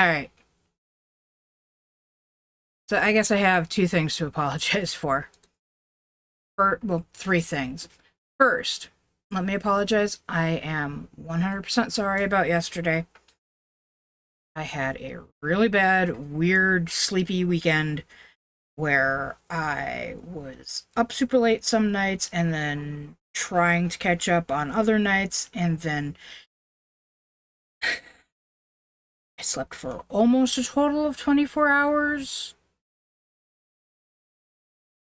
Alright, so I guess I have two things to apologize for. Well, three things. First, let me apologize. I am 100% sorry about yesterday. I had a really bad, weird, sleepy weekend where I was up super late some nights and then trying to catch up on other nights, and then I slept for almost a total of 24 hours.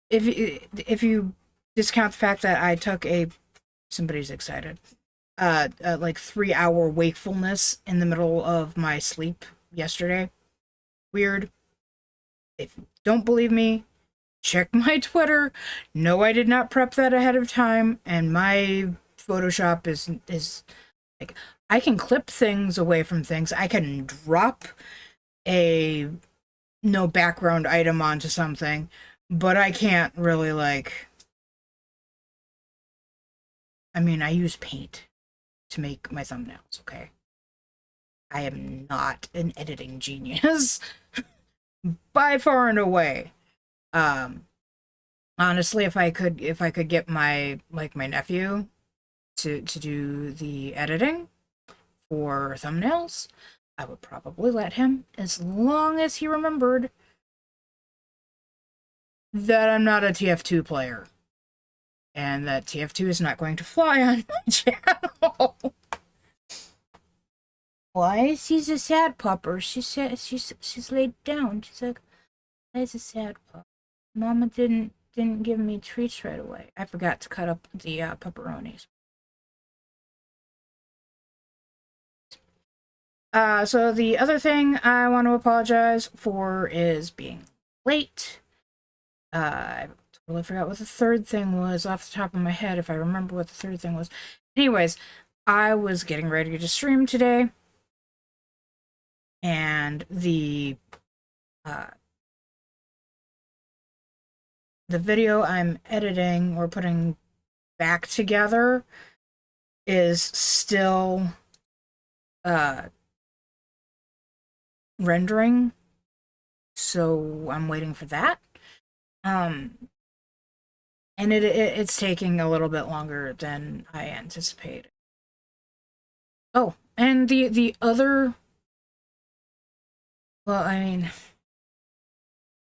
If you discount the fact that I took somebody's excited, like 3 hour wakefulness in the middle of my sleep yesterday. Weird. If you don't believe me, check my Twitter. No, I did not prep that ahead of time, and my Photoshop is like, I can clip things away from things. I can drop a no background item onto something, but I can't really like. I mean, I use paint to make my thumbnails. Okay, I am not an editing genius by far and away. Um, Honestly, if I could get my nephew to do the editing for thumbnails, I would probably let him, as long as he remembered that I'm not a TF2 player and that TF2 is not going to fly on my channel. Why? She's a sad pupper. She's laid down. She's like, that's a sad pup. Mama didn't give me treats right away. I forgot to cut up the pepperonis. So the other thing I want to apologize for is being late. I totally forgot what the third thing was off the top of my head, if I remember what the third thing was. Anyways, I was getting ready to stream today, and uh, the video I'm editing or putting back together is still rendering, so I'm waiting for that. And it's taking a little bit longer than I anticipated. Oh, and the other, well, I mean,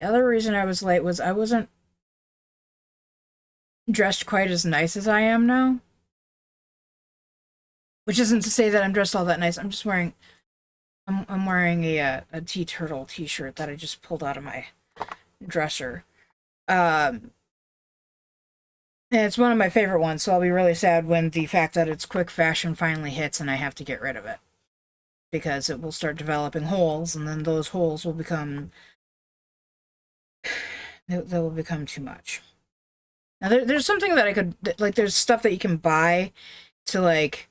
the other reason I was late was I wasn't dressed quite as nice as I am now. Which isn't to say that I'm dressed all that nice. I'm just wearing I'm wearing a tea turtle t-shirt that I just pulled out of my dresser. And it's one of my favorite ones, so I'll be really sad when the fact that it's quick fashion finally hits and I have to get rid of it. Because it will start developing holes, and then those holes will become they will become too much. Now there's something that I could, like, there's stuff that you can buy to like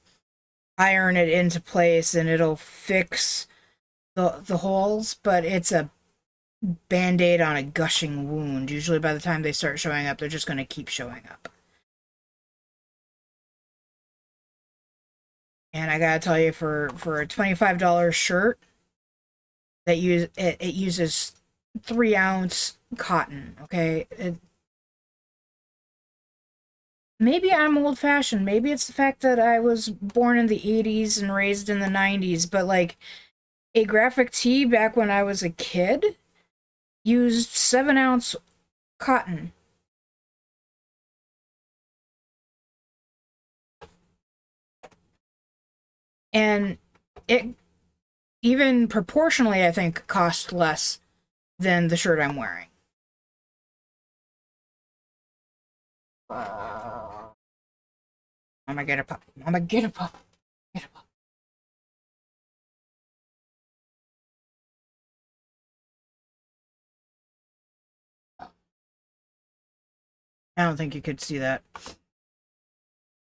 iron it into place and it'll fix the holes, but it's a band-aid on a gushing wound. Usually by the time they start showing up, they're just going to keep showing up. And I gotta tell you, for a $25 shirt that it uses 3-ounce cotton, okay? Maybe I'm old-fashioned. Maybe it's the fact that I was born in the 80s and raised in the 90s, but like a graphic tee back when I was a kid used 7-ounce cotton. And it, even proportionally, I think, cost less than the shirt I'm wearing. I'm gonna get a pup. I'm gonna get a pup. Get a pup. I don't think you could see that.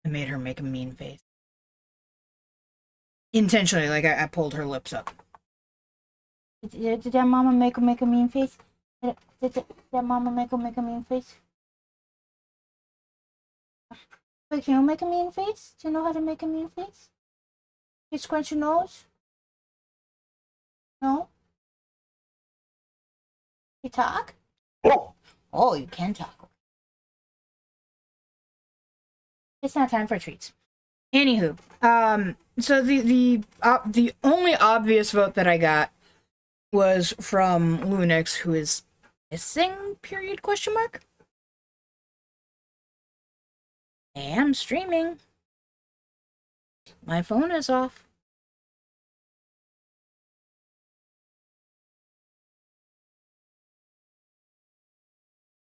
I made her make a mean face. Intentionally, like I pulled her lips up. Did that mama make a mean face? Did that mama make a mean face? Wait, can you make a mean face? Do you know how to make a mean face? You scrunch your nose? No? You talk? Oh. Oh, you can talk. It's not time for treats. Anywho, so the only obvious vote that I got was from Lunix, who is missing, period, question mark? I am streaming. My phone is off.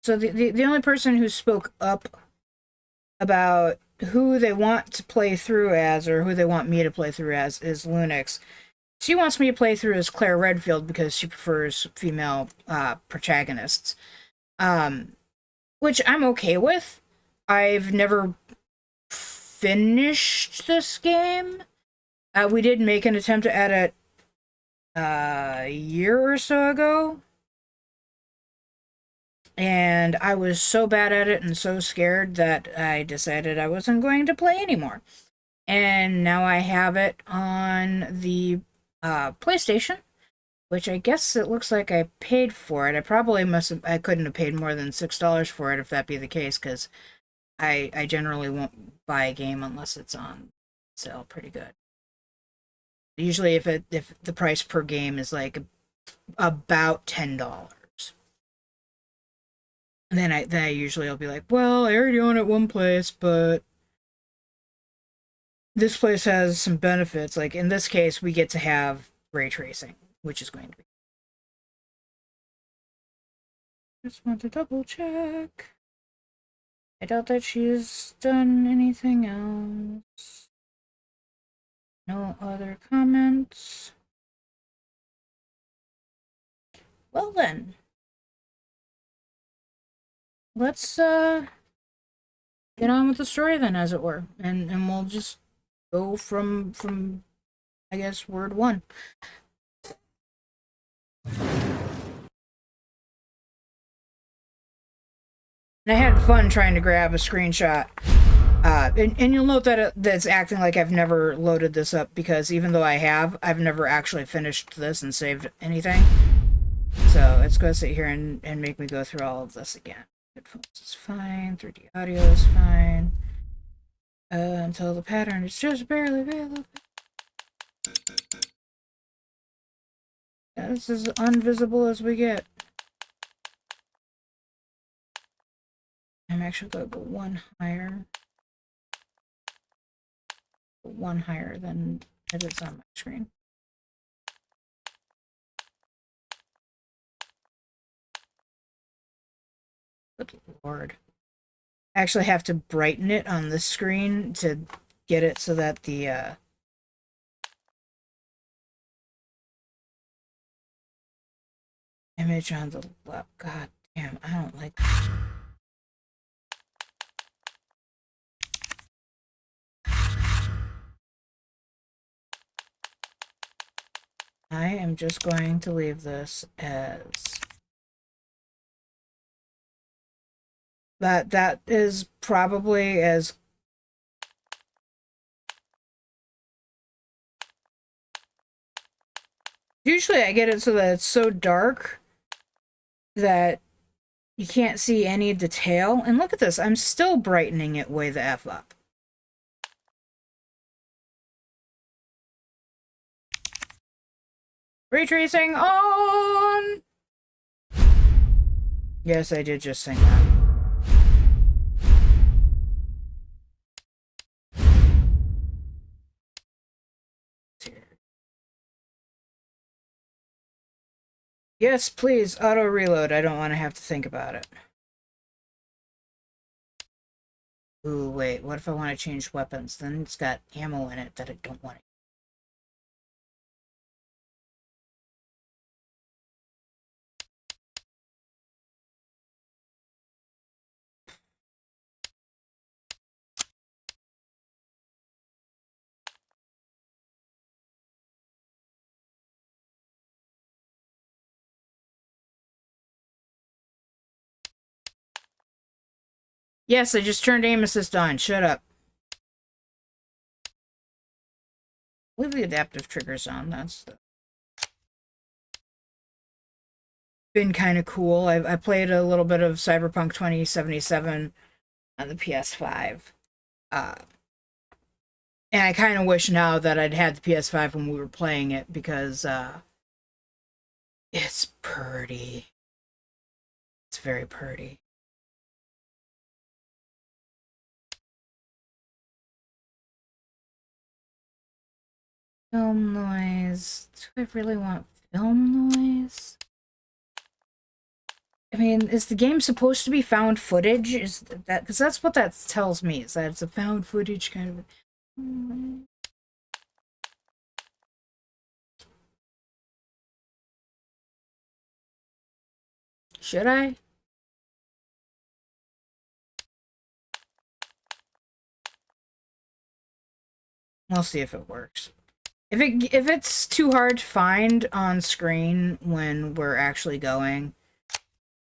So the only person who spoke up about who they want to play through as, or who they want me to play through as, is Lunix. She wants me to play through as Clair Redfield because she prefers female protagonists. Which I'm okay with. I've never finished this game. We did make an attempt to add it a year or so ago. And I was so bad at it and so scared that I decided I wasn't going to play anymore. And now I have it on the PlayStation, which I guess it looks like I paid for it. I couldn't have paid more than $6 for it if that be the case, because I generally won't buy a game unless it's on sale pretty good. Usually if the price per game is like about $10. And then I usually will be like, well, I already own it one place, but this place has some benefits. Like in this case, we get to have ray tracing, which is going to be. Just want to double check. I doubt that she's done anything else. No other comments. Well then. Let's get on with the story then, as it were. And we'll just go from I guess word one. And I had fun trying to grab a screenshot. And you'll note that that's acting like I've never loaded this up, because even though I've never actually finished this and saved anything. So it's going to sit here and make me go through all of this again. Headphones is fine. 3D audio is fine. Until the pattern is just barely available. Yeah, this is invisible as we get. I'm actually going to go one higher. One higher than it is on my screen. Good lord. I actually have to brighten it on the screen to get it so that the image on the left. God damn, I don't like this. I am just going to leave this as that is probably as usually I get it so that it's so dark that you can't see any detail. And look at this, I'm still brightening it way the F up. Ray tracing on! Yes, I did just sing that. Yes, please, auto reload. I don't want to have to think about it. Ooh, wait, what if I want to change weapons? Then it's got ammo in it that I don't want. Yes, I just turned aim assist on. Shut up. Leave the adaptive triggers on. That's the been kind of cool. I played a little bit of Cyberpunk 2077 on the PS5. Uh, and I kind of wish now that I'd had the PS5 when we were playing it, because it's pretty. It's very pretty. Film noise. Do I really want film noise? I mean, is the game supposed to be found footage? Is that, because that's what that tells me, is that it's a found footage kind of. Should I? We'll see if it works. If it's too hard to find on screen when we're actually going,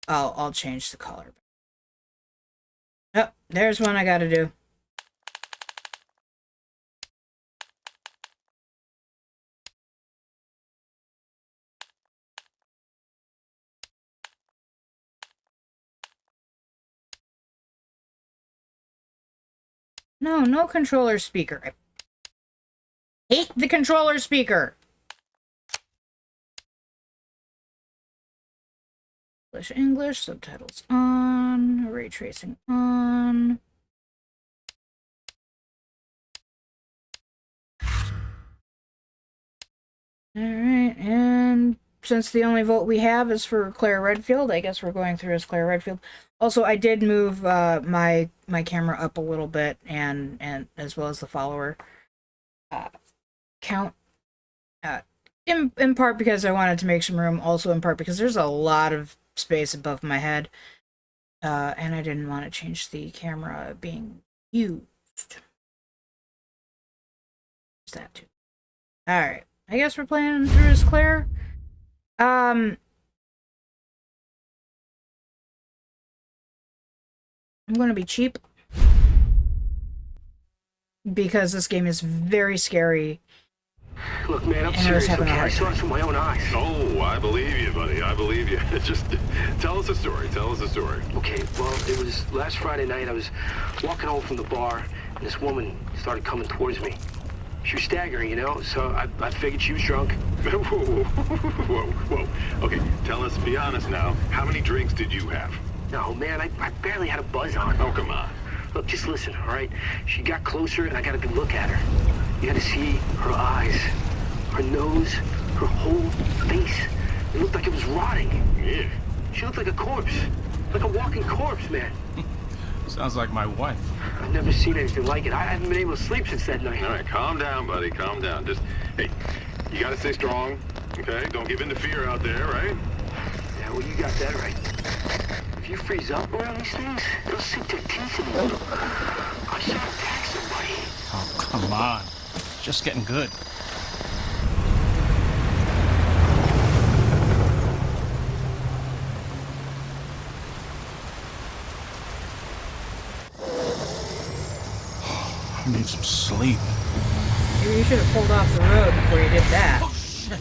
I'll change the color. Oh, there's one I gotta do. No, no controller speaker. I hate the controller speaker. English, subtitles on, ray tracing on. Alright, and since the only vote we have is for Clair Redfield, I guess we're going through as Clair Redfield. Also, I did move my camera up a little bit, and as well as the follower count. In part because I wanted to make some room, also in part because there's a lot of space above my head, and I didn't want to change the camera being used. Is that too? Alright. I guess we're playing through as Clair. I'm gonna be cheap, because this game is very scary. Look, man, I'm serious, okay? I saw this with my own eyes. Oh, I believe you, buddy. I believe you. Just tell us a story. Tell us a story. Okay, well, it was last Friday night. I was walking home from the bar, and this woman started coming towards me. She was staggering, you know, so I figured she was drunk. Whoa. Okay, tell us, be honest now. How many drinks did you have? No, man, I barely had a buzz on. Oh, come on. Look, just listen, all right? She got closer, and I got a good look at her. You got to see her eyes, her nose, her whole face. It looked like it was rotting. Yeah. She looked like a corpse. Like a walking corpse, man. Sounds like my wife. I've never seen anything like it. I haven't been able to sleep since that night. All right, calm down, buddy. Calm down. Just, hey, you got to stay strong, okay? Don't give in to fear out there, right? Yeah, well, you got that right. If you freeze up around these things, they'll sink their teeth in you. I should attack somebody. Oh, come on. It's just getting good. I need some sleep. Maybe you should have pulled off the road before you did that. Oh, shit.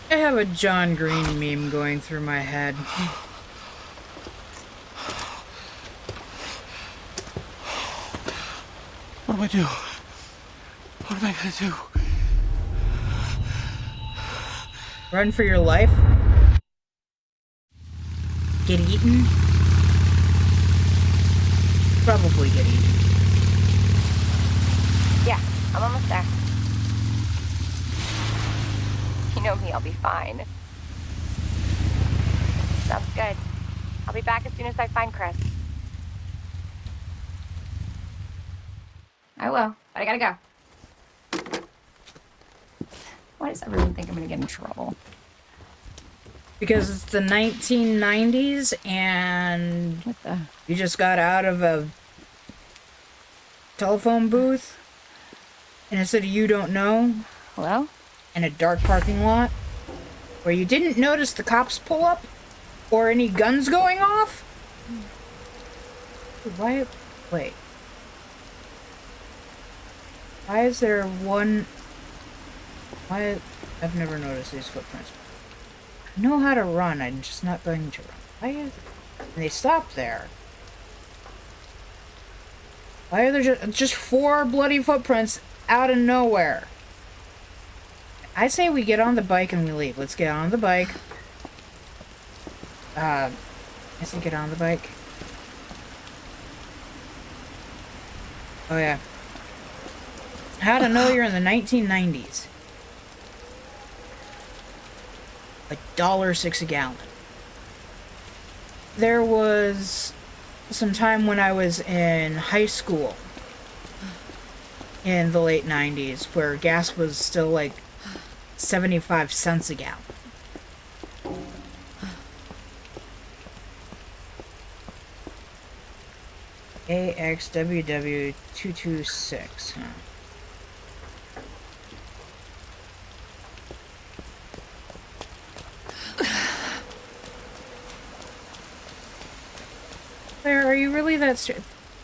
I have a John Green meme going through my head. What do I do? What am I gonna do? Run for your life? Get eaten? Probably get eaten. Yeah, I'm almost there. You know me, I'll be fine. Sounds good. I'll be back as soon as I find Chris. I will, but I gotta go. Why does everyone think I'm gonna get in trouble? Because it's the 1990s and What the? you just got out of a telephone booth in a city you don't know Hello? in a dark parking lot where you didn't notice the cops pull up or any guns going off. Why? Wait. Why is there one? Why? I've never noticed these footprints. I know how to run, I'm just not going to run. Why is... And they stop there. Why are there just 4 bloody footprints out of nowhere? I say we get on the bike and we leave. Let's get on the bike. I say get on the bike. Oh yeah. How to know you're in the 1990s. $1.06 a gallon. There was some time when I was in high school in the late 90s where gas was still like 75 cents a gallon. AXWW226, huh? Claire, are you really that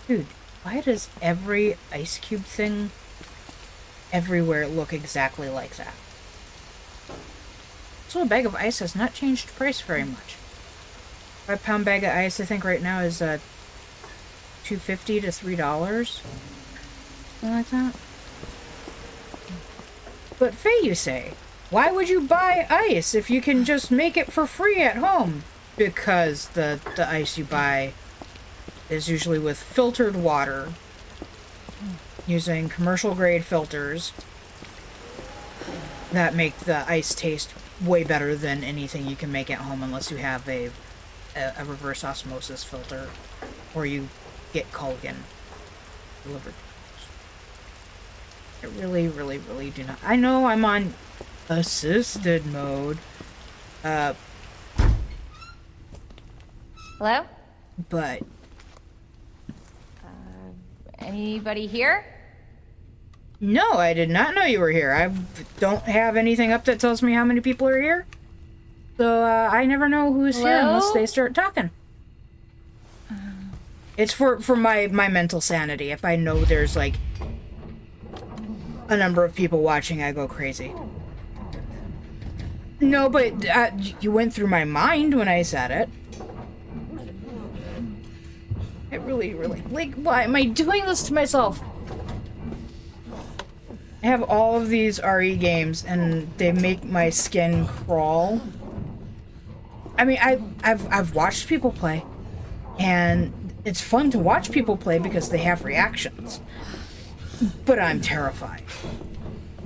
Dude, why does every ice cube thing everywhere look exactly like that? So a bag of ice has not changed price very much. 5-pound bag of ice, I think right now is $2.50 to $3. Something like that. But Faye, you say, why would you buy ice if you can just make it for free at home? Because the ice you buy is usually with filtered water using commercial grade filters that make the ice taste way better than anything you can make at home unless you have a reverse osmosis filter or you get Culligan delivered. I really, really, really do not. I know I'm on assisted mode. Hello? But Anybody here? no, I did not know you were here. I don't have anything up that tells me how many people are here. So, I never know who's here unless they start talking. It's for my mental sanity. If I know there's, like, a number of people watching, I go crazy. No, but you went through my mind when I said it. It really, really... Like, why am I doing this to myself? I have all of these RE games, and they make my skin crawl. I mean, I've watched people play, and it's fun to watch people play because they have reactions. But I'm terrified.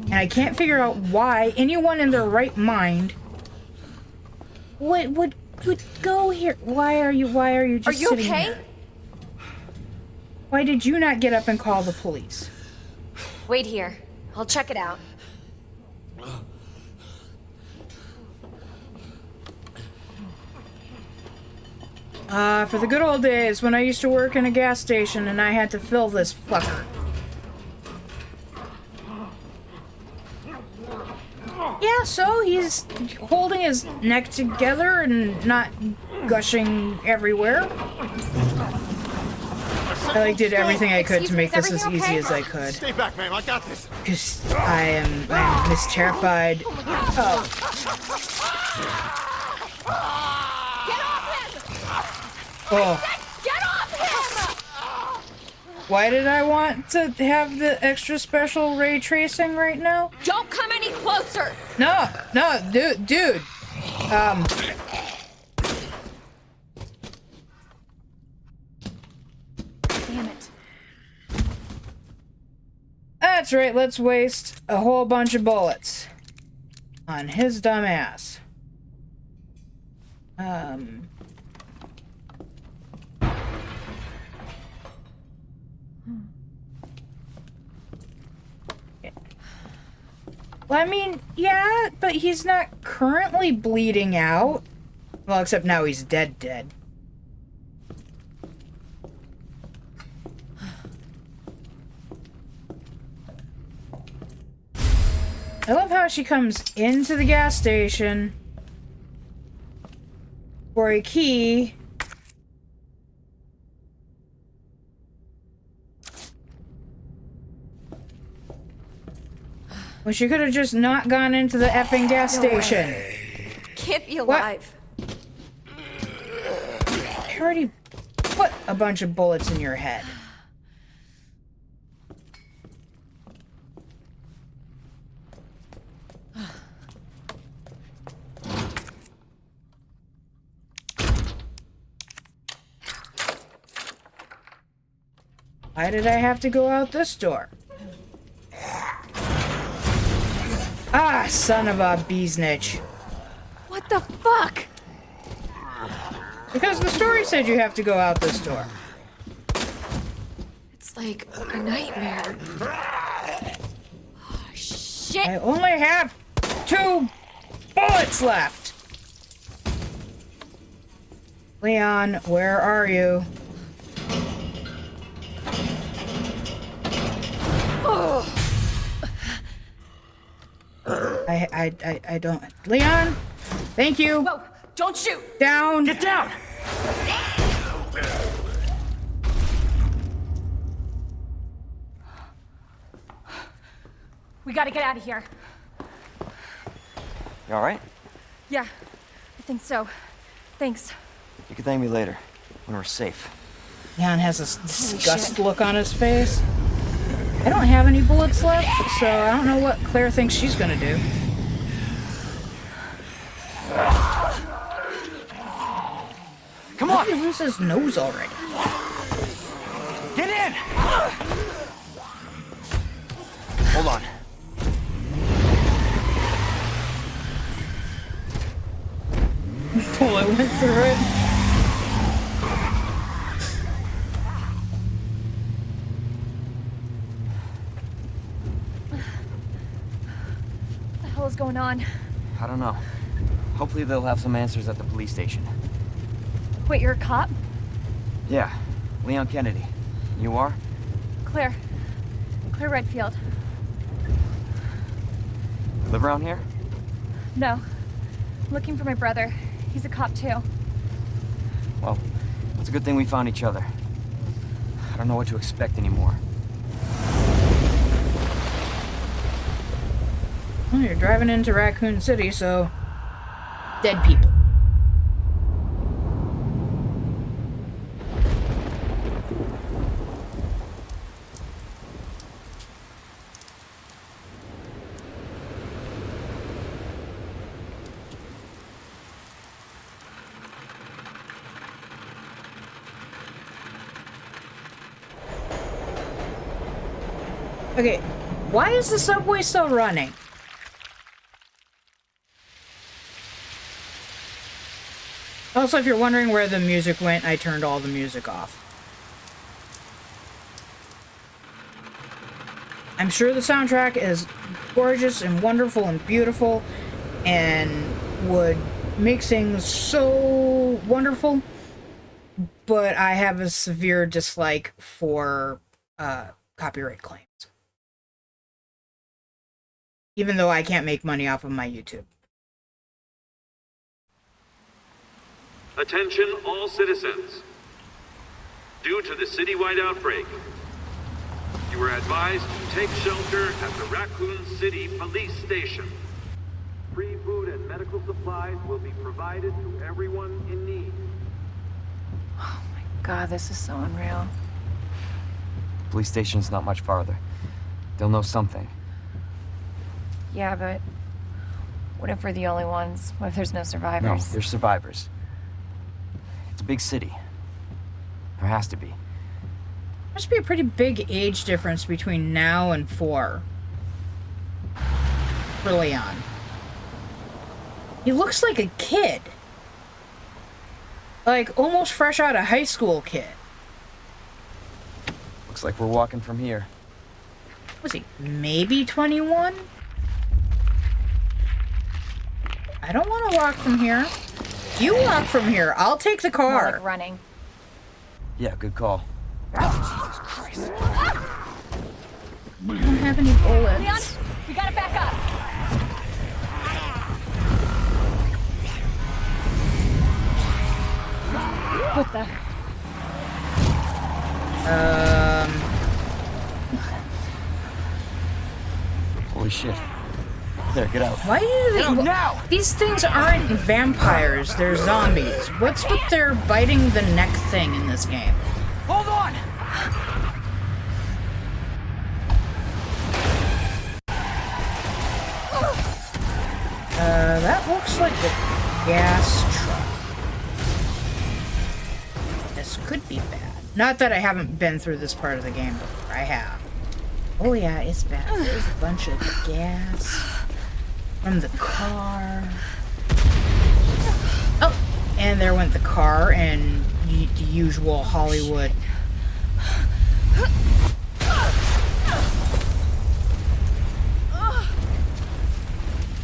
And I can't figure out why anyone in their right mind would go here. Why are you just sitting here? Are you okay? Why did you not get up and call the police? Wait here. I'll check it out. For the good old days when I used to work in a gas station and I had to fill this fucker. Yeah, so he's holding his neck together and not gushing everywhere. I did everything I could to make this as easy as I could. Stay back, ma'am. I got this. Because I'm this terrified. Oh. Get off him! Oh. Get off him! Why did I want to have the extra special ray tracing right now? Don't come any closer! No, dude. Damn it. That's right, let's waste a whole bunch of bullets on his dumb ass. Well, I mean, yeah, but he's not currently bleeding out. Well, except now he's dead. I love how she comes into the gas station for a key. Well, she could have just not gone into the effing gas station. Can't be alive. I already put a bunch of bullets in your head. Why did I have to go out this door? Ah, son of a beesnitch. What the fuck? Because the story said you have to go out this door. It's like a nightmare. Oh, shit! I only have 2 bullets left. Leon, where are you? Oh. I don't. Leon, thank you. Whoa! Don't shoot! Down. Get down! We gotta get out of here. You alright? Yeah, I think so. Thanks. You can thank me later, when we're safe. Leon has this disgust look on his face. I don't have any bullets left, so I don't know what Claire thinks she's gonna do. Come on! He lose his nose already. Get in! Hold on. Bullet went through it. What the hell is going on? I don't know. Hopefully they'll have some answers at the police station. Wait, you're a cop? Yeah, Leon Kennedy. You are? Claire. Claire Redfield. Live around here? No. I'm looking for my brother. He's a cop too. Well, it's a good thing we found each other. I don't know what to expect anymore. Well, you're driving into Raccoon City, so... dead people. Okay, why is the subway still running? Also, if you're wondering where the music went, I turned all the music off. I'm sure the soundtrack is gorgeous and wonderful and beautiful and would make things so wonderful, but I have a severe dislike for copyright claims. Even though I can't make money off of my YouTube. Attention all citizens. Due to the citywide outbreak, you are advised to take shelter at the Raccoon City Police Station. Free food and medical supplies will be provided to everyone in need. Oh my god, this is so unreal. Police station's not much farther. They'll know something. Yeah, but what if we're the only ones? What if there's no No, survivors? there's survivors. It's a big city. There has to be. Must be a pretty big age difference between now and 4. For Leon. He looks like a kid. Like, almost fresh out of high school kid. Looks like we're walking from here. Was he maybe 21? I don't want to walk from here. You walk from here. I'll take the More car. like running. Yeah, good call. I don't have any bullets. Leon, we gotta back up. What the? Holy shit. There, get out. Why do they... now! These things aren't vampires, they're zombies. What's with their biting the neck thing in this game? Hold on! That looks like the gas truck. This could be bad. Not that I haven't been through this part of the game before. I have. Oh yeah, it's bad. There's a bunch of gas from the car. Oh, and there went the car and the usual Hollywood.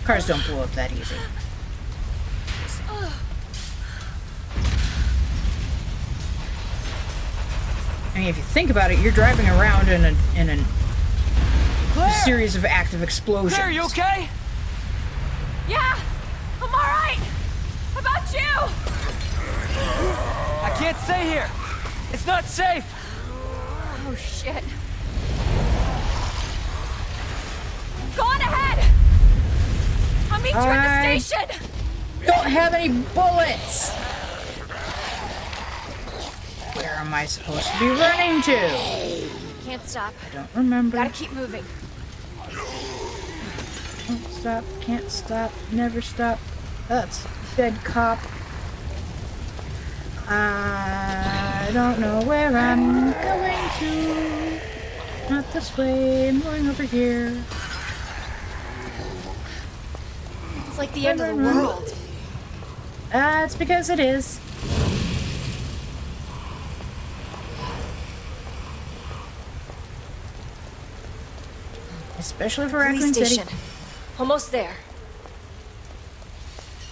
Cars don't blow up that easy. I mean, if you think about it, you're driving around in a series of active explosions. Claire, you okay? Yeah, I'm all right. How about you? I can't stay here. It's not safe. Oh shit. Go on ahead. I'll meet you at the station. Don't have any bullets. Where am I supposed to be running to? Can't stop. I don't remember. Gotta keep moving. Don't stop, can't stop, never stop. That's dead cop. I don't know where I'm going to. Not this way, I'm going over here. It's like the end of the world. It's because it is. Especially for Raccoon Police City. station. Almost there.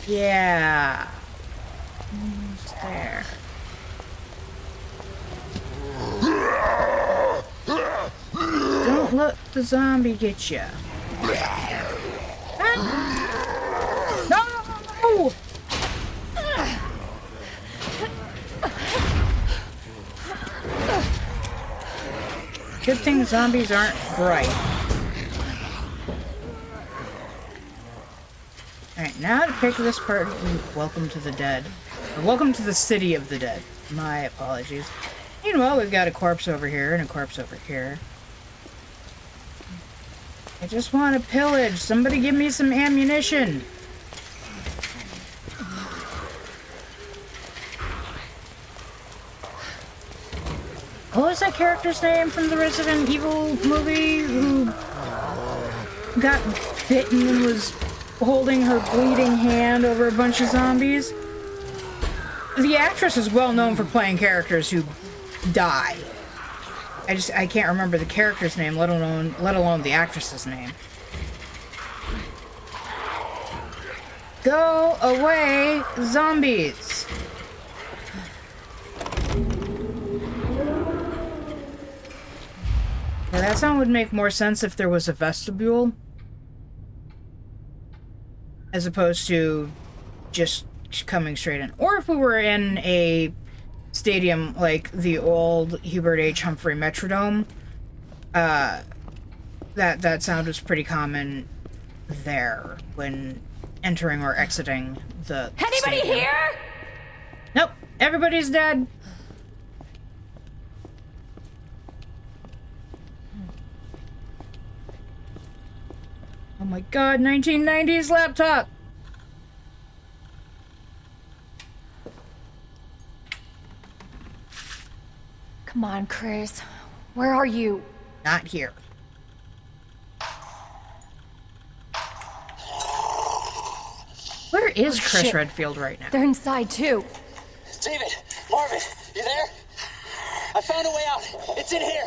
Yeah. Almost there. Don't let the zombie get you. No! Good thing zombies aren't bright. Alright, now to pick this part. Welcome to the dead. Or welcome to the city of the dead. My apologies. Meanwhile, we've got a corpse over here and a corpse over here. I just want to pillage. Somebody give me some ammunition. What was that character's name from the Resident Evil movie who got bitten and was holding her bleeding hand over a bunch of zombies? The actress is well known for playing characters who die. I can't remember the character's name, let alone the actress's name. Go away, zombies! Yeah, that sound would make more sense if there was a vestibule, as opposed to just coming straight in. Or if we were in a stadium like the old Hubert H. Humphrey Metrodome, that sound was pretty common there when entering or exiting the Anybody stadium. here? Nope, everybody's dead. Oh my god, 1990s laptop! Come on, Chris. Where are you? Not here. Where is Chris shit. Redfield right now? They're inside too. David, Marvin, you there? I found a way out. It's in here.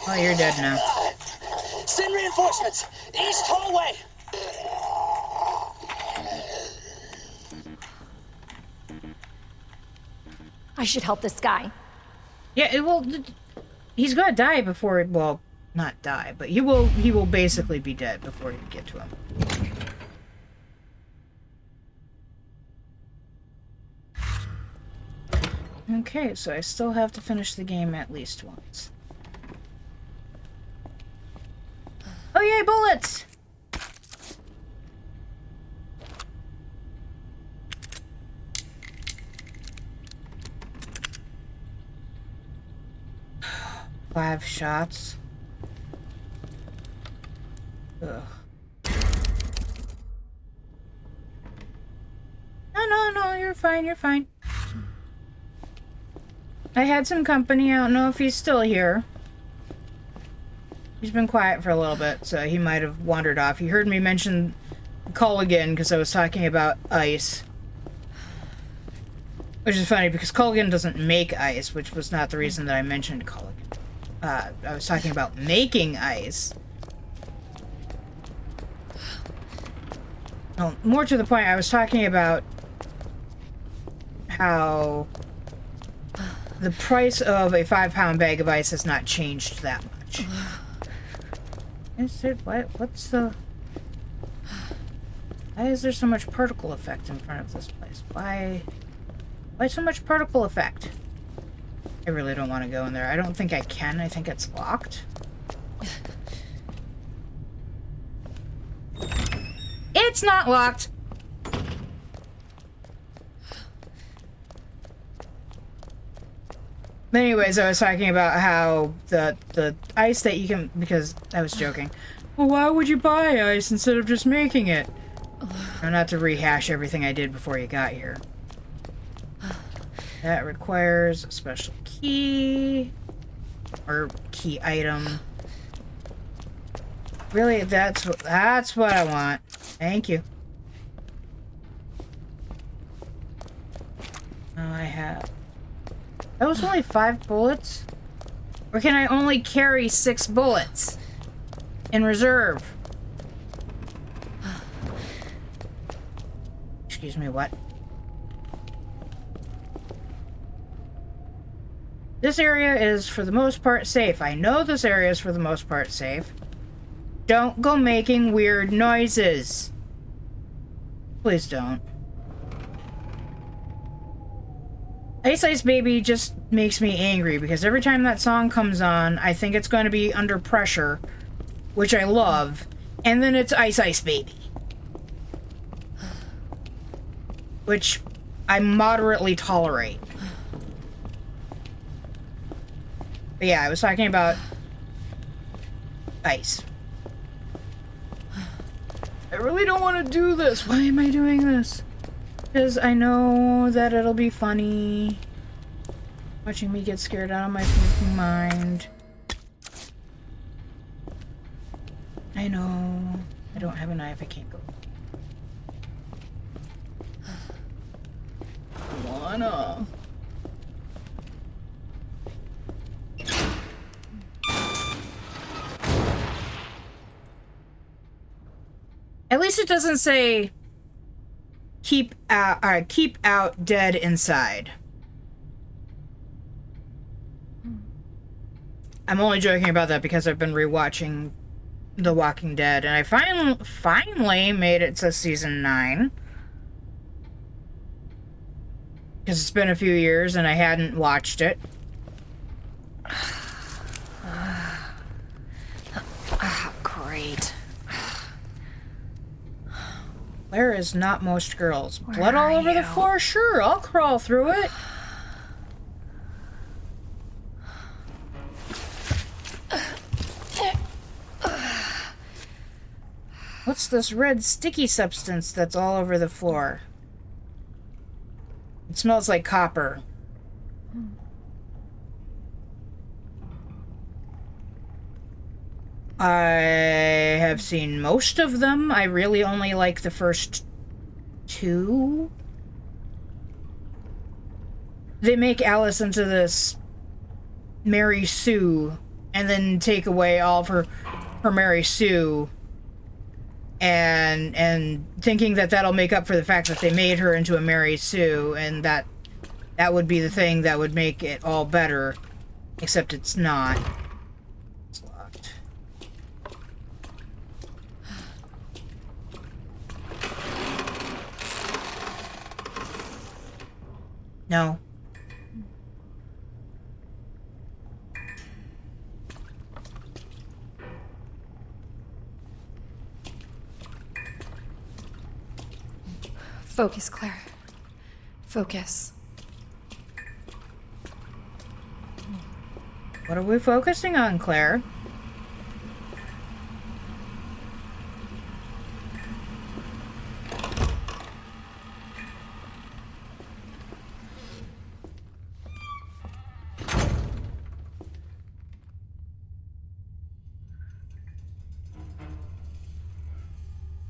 Oh, you're dead now. Send me Reinforcements! East hallway! I should help this guy. Yeah, it will. He's gonna die before. Well, not die, but he will basically be dead before you get to him. Okay, so I still have to finish the game at least once. Oh yay, bullets! Five shots. Ugh. No, you're fine, you're fine. I had some company. I don't know if he's still here. He's been quiet for a little bit, so he might have wandered off. He heard me mention Culligan because I was talking about ice. Which is funny because Culligan doesn't make ice, which was not the reason that I mentioned Culligan. I was talking about making ice. Well, more to the point, I was talking about how the price of a 5-pound bag of ice has not changed that much. Is it, what's the... Why is there so much particle effect in front of this place? Why so much particle effect? I really don't want to go in there. I don't think I can. I think it's locked. It's not locked! But anyways, I was talking about how the ice that you can... Because I was joking. Well, why would you buy ice instead of just making it? Well, not to rehash everything I did before you got here. That requires a special key. Or key item. Really, that's what I want. Thank you. Now I have... That was only 5 bullets? Or can I only carry 6 bullets? In reserve? Excuse me, what? This area is for the most part safe. I know this area is for the most part safe. Don't go making weird noises. Please don't. Ice Ice Baby just makes me angry because every time that song comes on, I think it's going to be Under Pressure, which I love, and then it's Ice Ice Baby, which I moderately tolerate. But yeah, I was talking about ice. I really don't want to do this. Why am I doing this? Because I know that it'll be funny. Watching me get scared out of my freaking mind. I know. I don't have a knife. I can't go. Wanna. At least it doesn't say keep out dead inside. I'm only joking about that because I've been rewatching The Walking Dead, and I finally made it to season 9. Because it's been a few years and I hadn't watched it. Great. Clair is not most girls. Blood all over the floor? Sure, I'll crawl through it. What's this red sticky substance that's all over the floor? It smells like copper. I have seen most of them. I really only like the first 2. They make Alice into this Mary Sue and then take away all of her her Mary Sue, and thinking that that'll make up for the fact that they made her into a Mary Sue, and that would be the thing that would make it all better, except it's not. It's locked. No. Focus, Claire. Focus. What are we focusing on, Claire?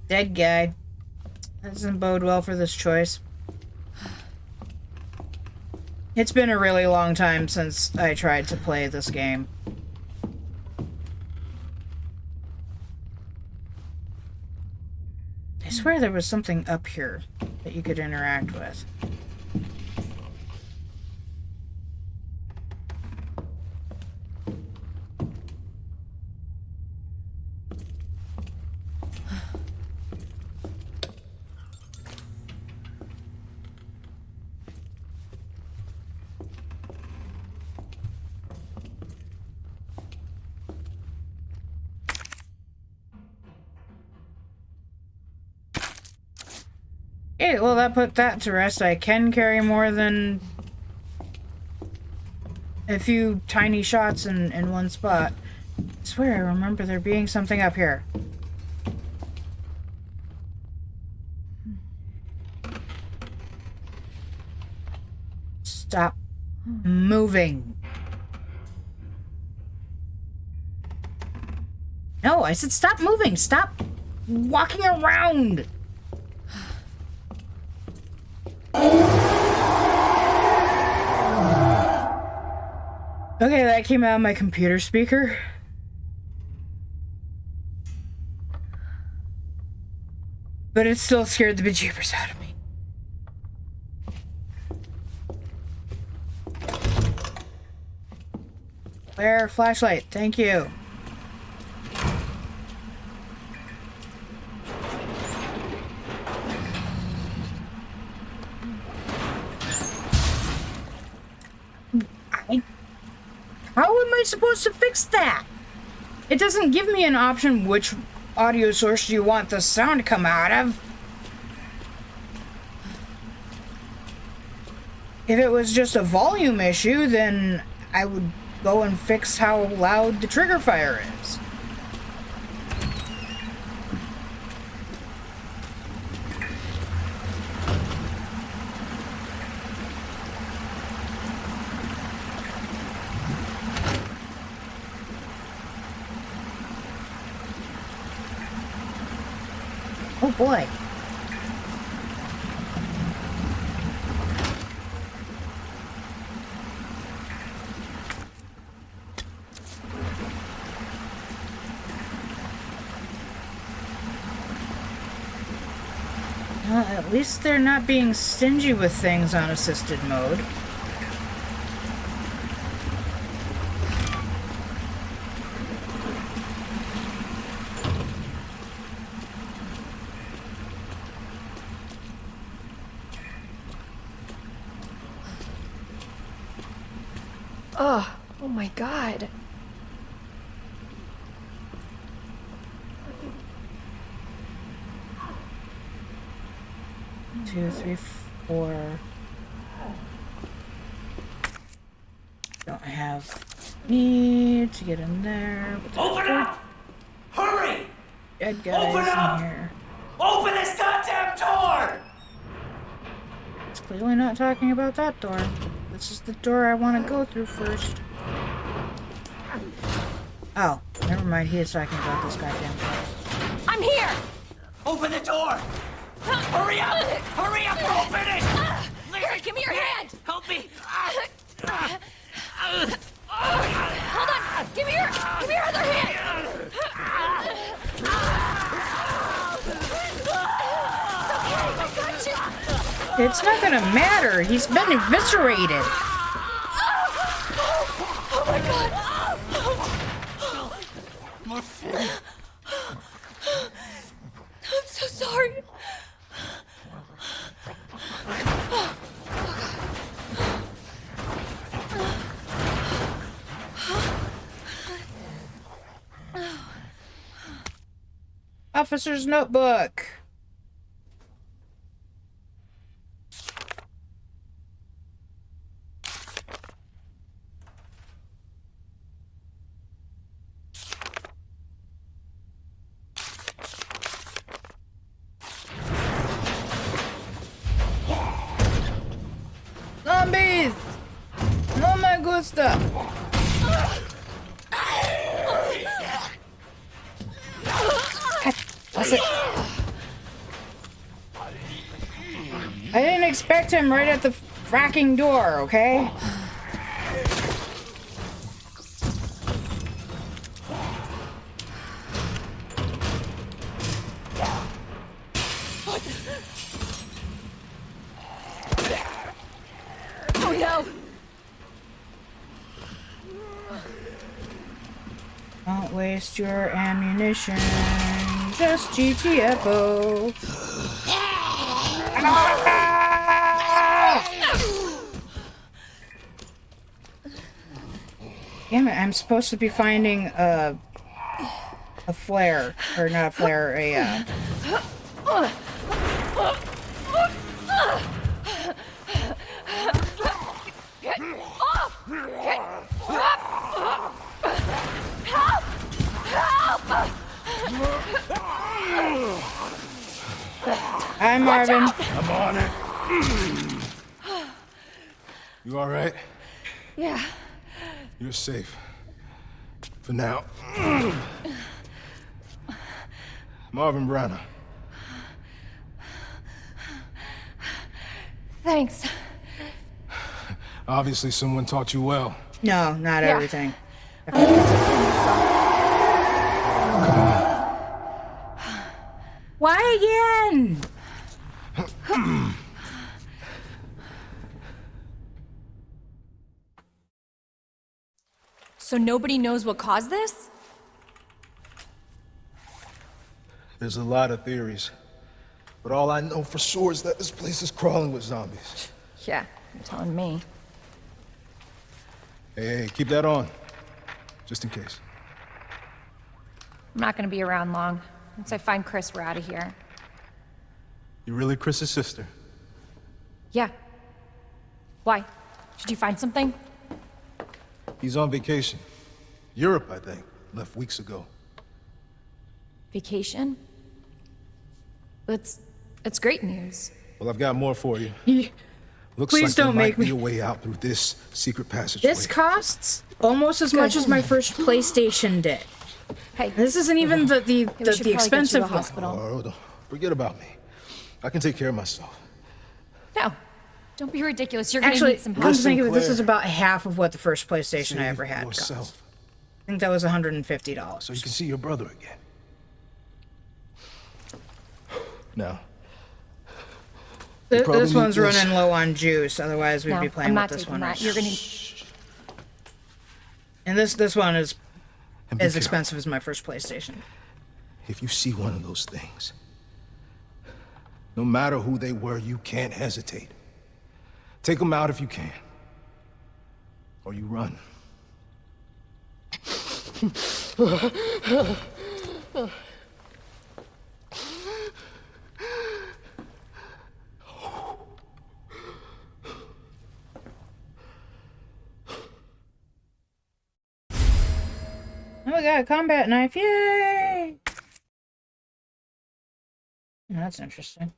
Dead guy. That doesn't bode well for this choice. It's been a really long time since I tried to play this game. I swear there was something up here that you could interact with. Okay, well that put that to rest. I can carry more than a few tiny shots in one spot. I swear I remember there being something up here. Stop moving. No, I said stop moving. Stop walking around. Okay, that came out of my computer speaker. But it still scared the bejeebers out of me. Claire, flashlight, thank you. How am I supposed to fix that? It doesn't give me an option which audio source do you want the sound to come out of. If it was just a volume issue, then I would go and fix how loud the trigger fire is. Oh boy. Well, at least they're not being stingy with things on assisted mode. Oh my God. Two, three, four. Don't have need to get in there. Open up! Hurry! Dead guys Open up! in here. Open this goddamn door! It's clearly not talking about that door. This is the door I want to go through first. Oh, never mind. He is talking about this goddamn door. I'm here! Open the door! Hurry up! Hurry up! Open it! Here, give me your hand! Help me! Hold on! Give me your other hand! It's not gonna matter. He's been eviscerated. Oh my god! I'm so sorry. Officer's notebook. Zombies! No me gusta. That's it. I didn't expect him right at the fracking door, okay? Oh no! Don't waste your ammunition. Just GTFO. Damn it, I'm supposed to be finding a flare. Or not a flare, a Hi, Marvin. I'm on it. You all right? Yeah. You're safe. For now. Marvin Branagh. Thanks. Obviously someone taught you well. No, not Yeah. everything. Why again? So nobody knows what caused this? There's a lot of theories. But all I know for sure is that this place is crawling with zombies. Yeah, you're telling me. Hey, keep that on. Just in case. I'm not gonna be around long. Once I find Chris, we're out of here. You really Chris's sister? Yeah. Why? Did you find something? He's on vacation. Europe, I think. Left weeks ago. Vacation? It's great news. Well, I've got more for you. Looks Please like there don't might make me- be a way out through this secret passageway. This costs almost as much as my first PlayStation did. Hey, This isn't even the we should probably get you to expensive the one. hospital. Oh, don't forget about me. I can take care of myself. No, don't be ridiculous. You're gonna Actually, need some come help. to think of it, this Claire. is about half of what the first PlayStation I Save ever had yourself, cost. I think that was $150. so you can see your brother again. Now, probably This need one's this. running low on juice, otherwise we'd No, be playing I'm with not this taking one. that. Right You're now. gonna. And this one is and be as careful. expensive as my first PlayStation. If you see one of those things, no matter who they were, you can't hesitate. Take them out if you can. Or you run. Oh, we got a combat knife! Yay! That's interesting.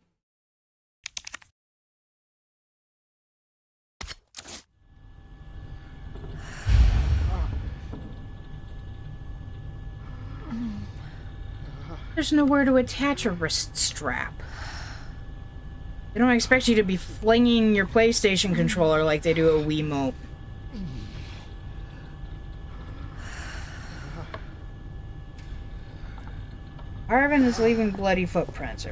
There's nowhere to attach a wrist strap. They don't expect you to be flinging your PlayStation controller like they do a Wiimote. Marvin is leaving bloody footprints.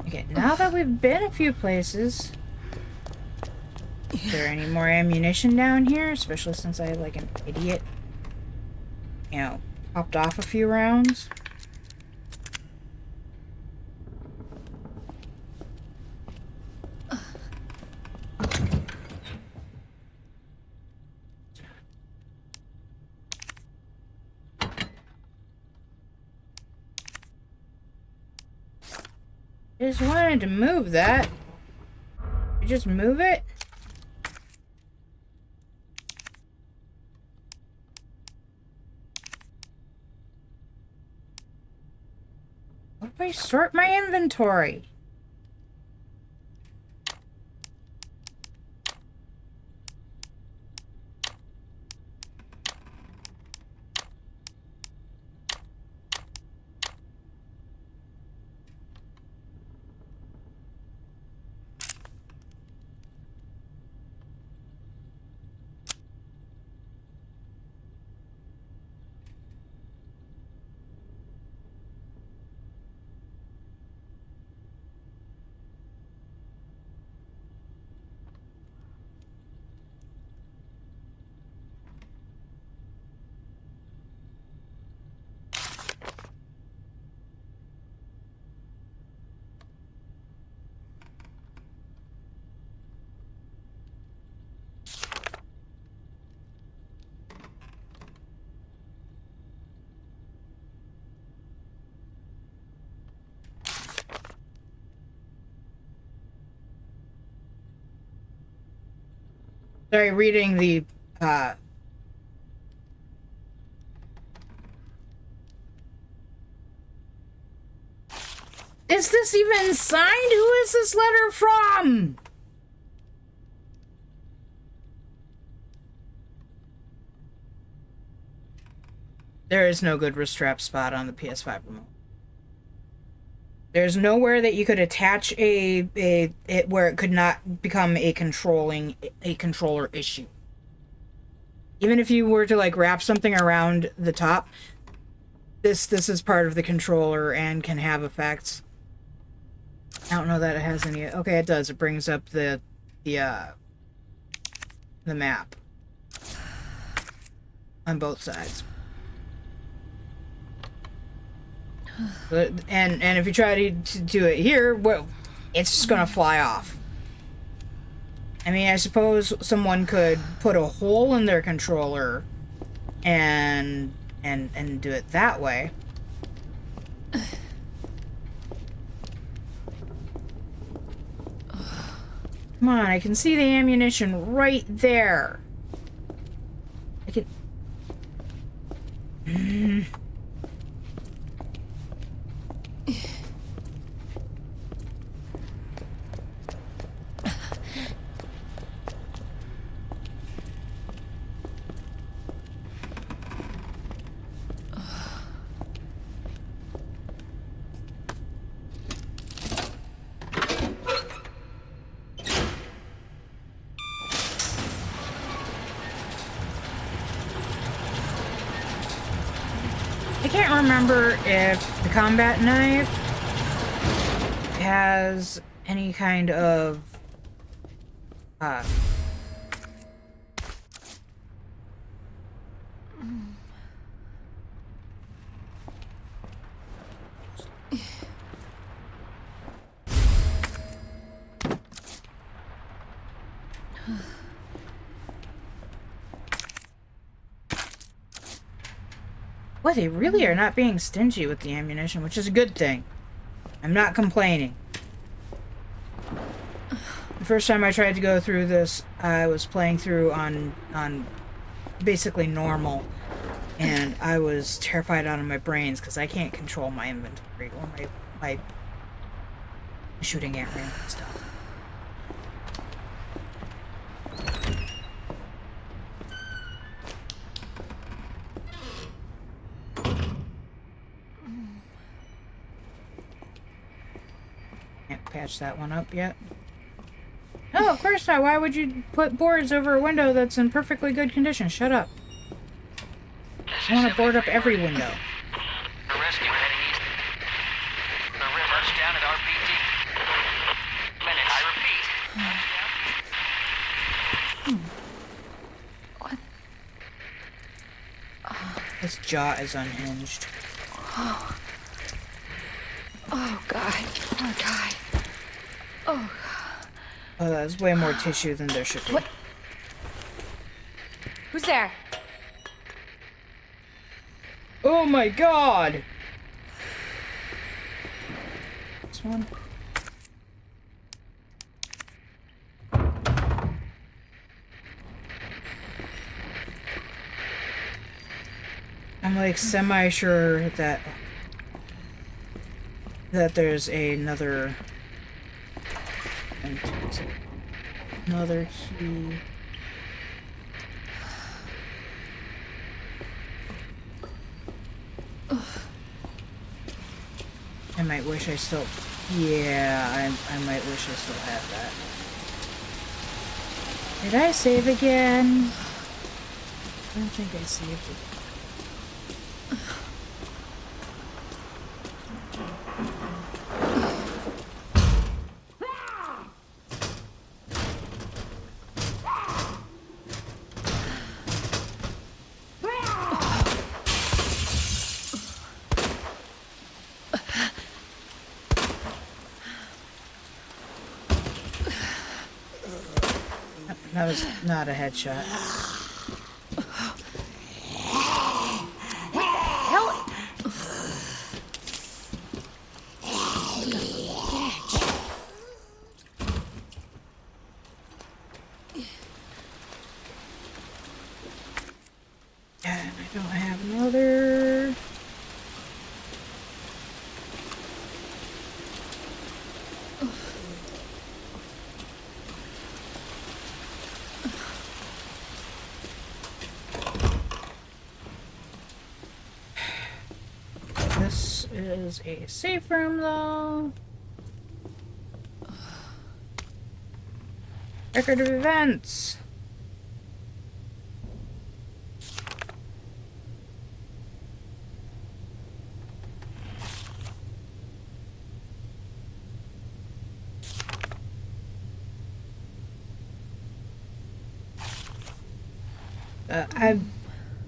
Okay, now that we've been a few places, is there any more ammunition down here? Especially since I, like an idiot, you know, popped off a few rounds. I just wanted to move that. You just move it? How do I sort my inventory? Sorry, reading the, Is this even signed? Who is this letter from? There is no good wrist strap spot on the PS5 remote. There's nowhere that you could attach it where it could not become a controller issue. Even if you were to like wrap something around the top, this is part of the controller and can have effects. I don't know that it has any. Okay, it does. It brings up the map on both sides. And if you try to do it here, well, it's just gonna fly off. I mean, I suppose someone could put a hole in their controller and do it that way. Come on, I can see the ammunition right there. I can... I can't remember if the combat knife has any kind of well, they really are not being stingy with the ammunition, which is a good thing. I'm not complaining. The first time I tried to go through this, I was playing through on basically normal, and I was terrified out of my brains because I can't control my inventory or my shooting at random stuff. Can't patch that one up yet. No, of course not. Why would you put boards over a window that's in perfectly good condition? Shut up. I want to board up every window. The rescue heading east. The river's down at RPD. What? His jaw is unhinged. Oh. Oh, God. Poor guy. Oh. Oh, that's way more tissue than there should be. What? Who's there? Oh my god! This one? I'm like semi-sure that there's another key. I might wish I still... Yeah, I might wish I still had that. Did I save again? I don't think I saved it. That was not a headshot. Hell. And I don't have another. This is a safe room, though. Record of events.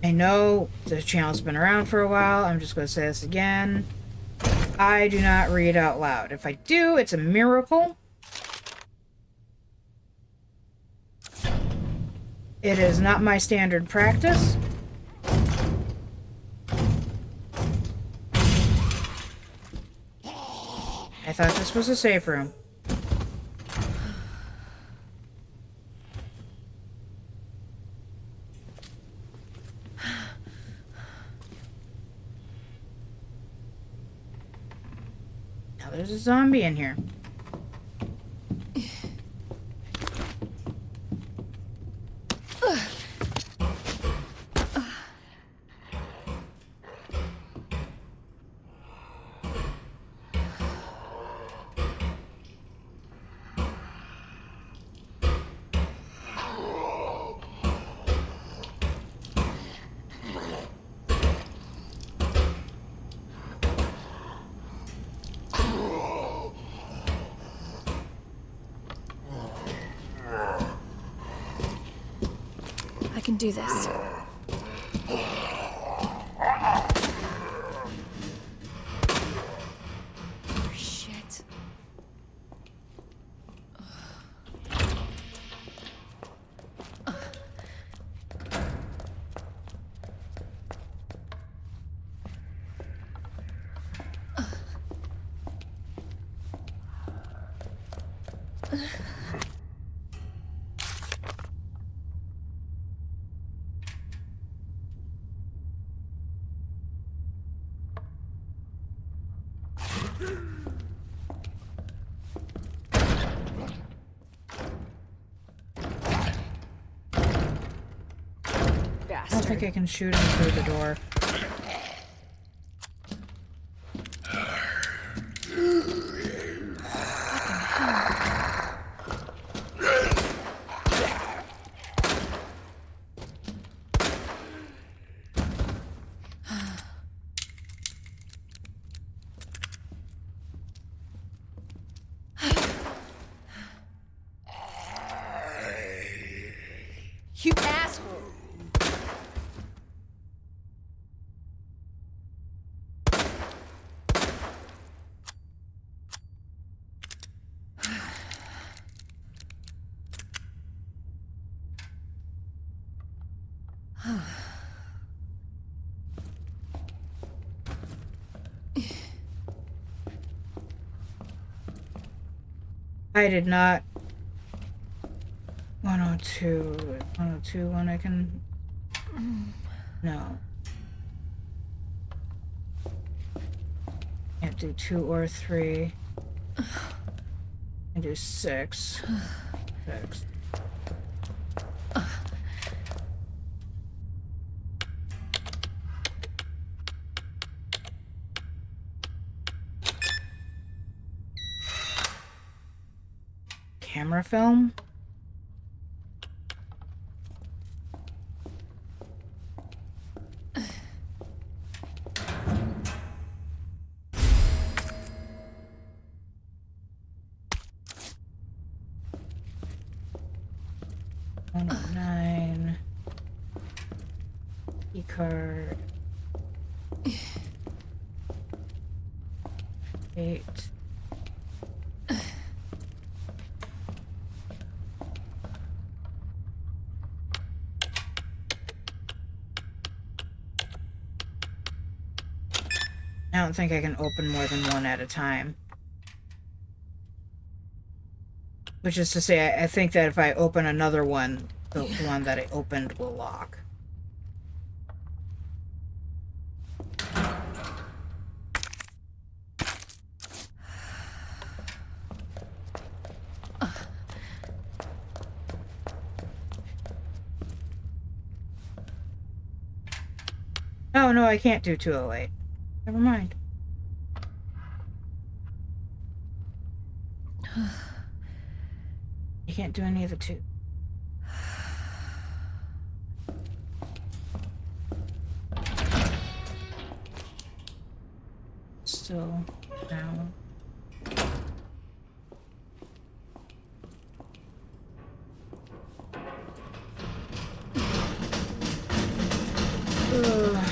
I know the channel's been around for a while. I'm just going to say this again. I do not read out loud. If I do, it's a miracle. It is not my standard practice. I thought this was a safe room. Now there's a zombie in here. I can do this. Oh, shit. I don't think I can shoot him through the door. You asshole! I did not. 102. 102 when I can. No. Can't do 2 or 3. I do 6. 6. Camera film? Nine. E card. 8. I don't think I can open more than one at a time. Which is to say, I think that if I open another one, the one that I opened will lock. Oh, no, I can't do 208. Never mind. You can't do any of the 2. Still down. Ugh.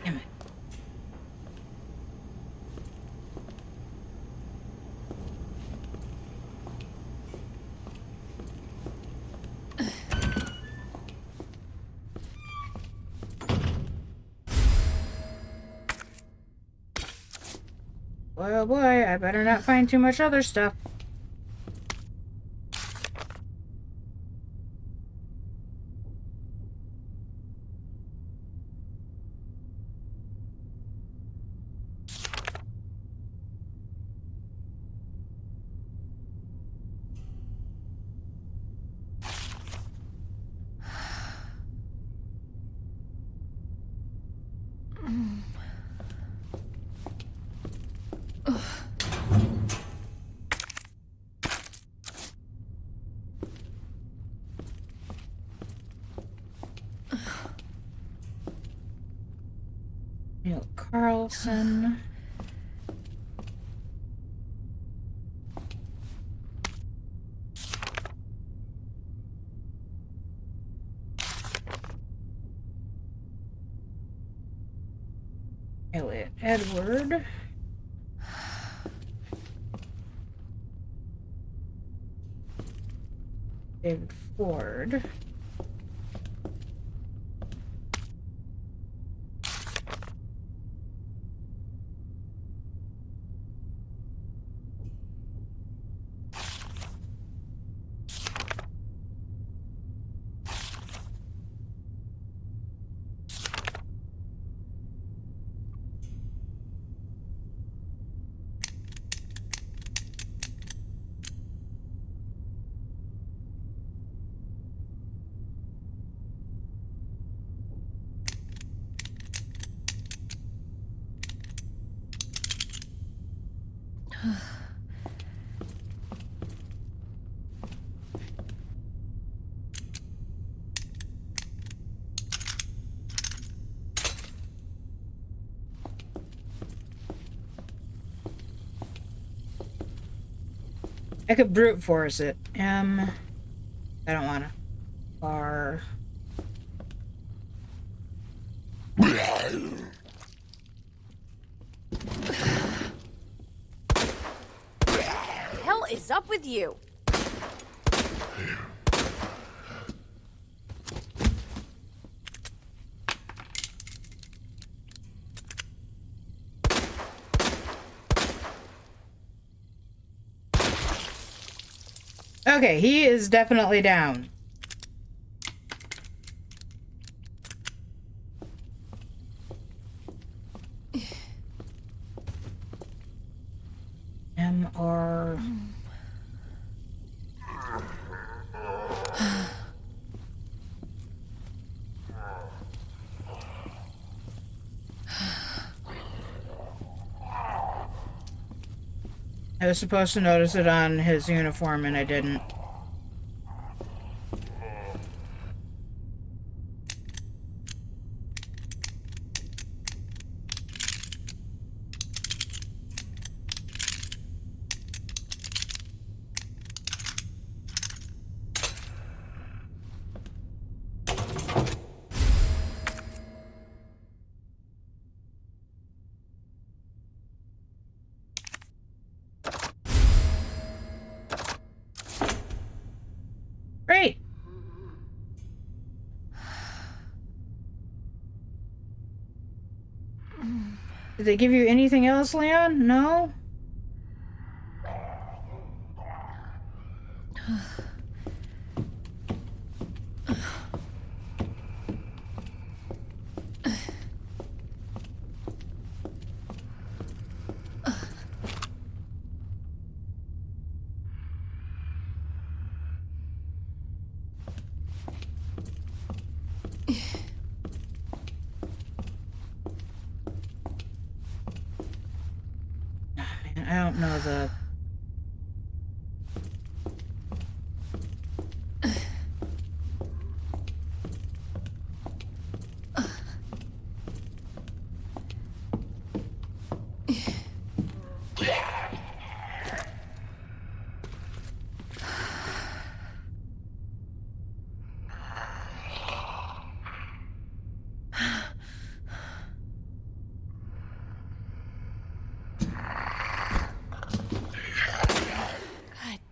Damn it. Boy, oh boy, I better not find too much other stuff. Neil Carlson. Elliot Edward. David Ford. I could brute force it. I don't wanna. R. Hell is up with you? Okay, he is definitely down. MR. I was supposed to notice it on his uniform and I didn't. Great. Did they give you anything else, Leon? No? I don't know the...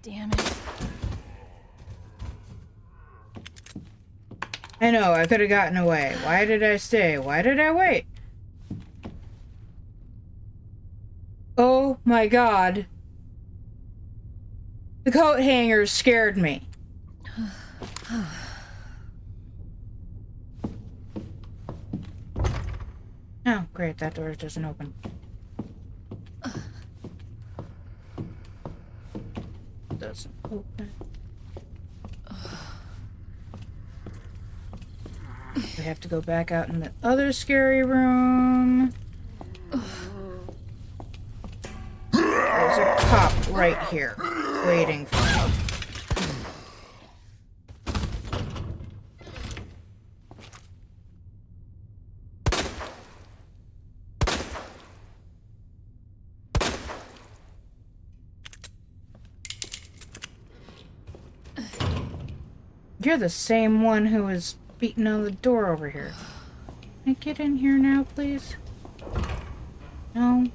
Damn it. I know, I could have gotten away. Why did I stay? Why did I wait? Oh my god. The coat hanger scared me. Oh, great, that door doesn't open. Doesn't open. We have to go back out in the other scary room. There's a cop right here, waiting for me. You're the same one who was beating on the door over here. Can I get in here now, please? No?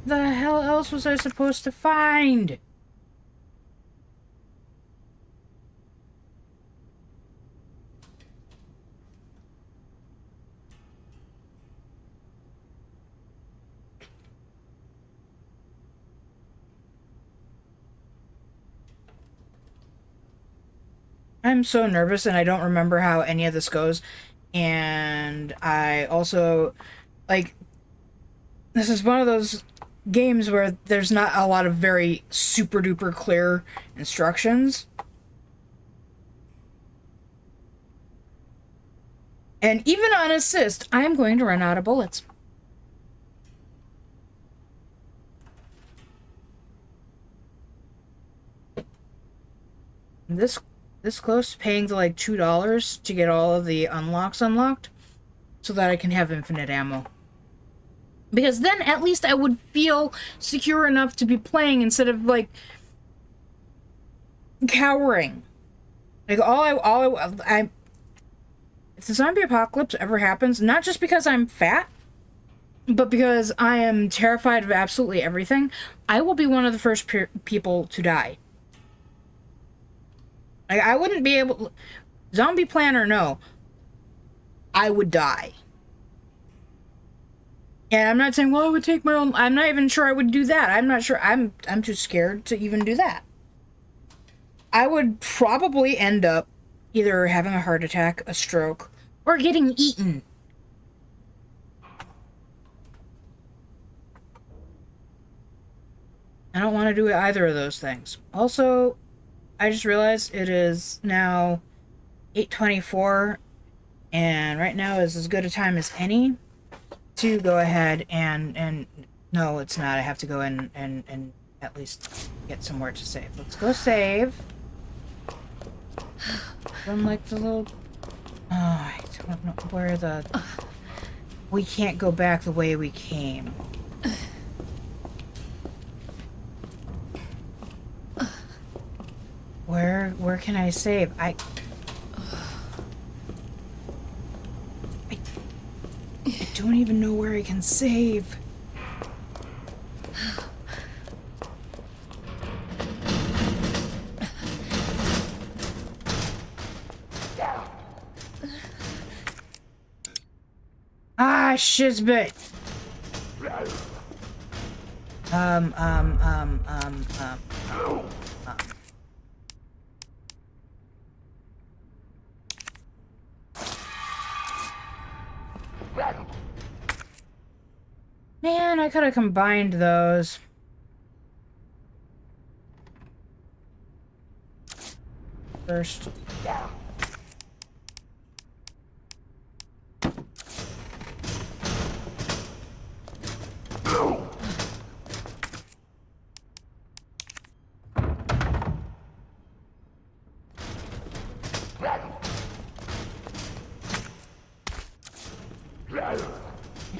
The hell else was I supposed to find? I'm so nervous and I don't remember how any of this goes. And I also, like, this is one of those games where there's not a lot of very super duper clear instructions. And even on assist, I'm going to run out of bullets. This close to paying the like $2 to get all of the unlocks unlocked. so that I can have infinite ammo. Because then at least I would feel secure enough to be playing instead of like cowering. Like I if the zombie apocalypse ever happens, not just because I'm fat, but because I am terrified of absolutely everything, I will be one of the first people to die. Like, I wouldn't be able... Zombie plan or no, I would die. And I'm not saying, well, I would take my own... I'm not even sure I would do that. I'm not sure. I'm too scared to even do that. I would probably end up either having a heart attack, a stroke, or getting eaten. I don't want to do either of those things. Also, I just realized it is now 8:24, and right now is as good a time as any to go ahead and no, it's not. I have to go in and at least get somewhere to save. Let's go save. From like the little... Oh, I don't know where the... We can't go back the way we came. Where can I save? I don't even know where I can save. Ah, shizbit. Man, I could have combined those. First.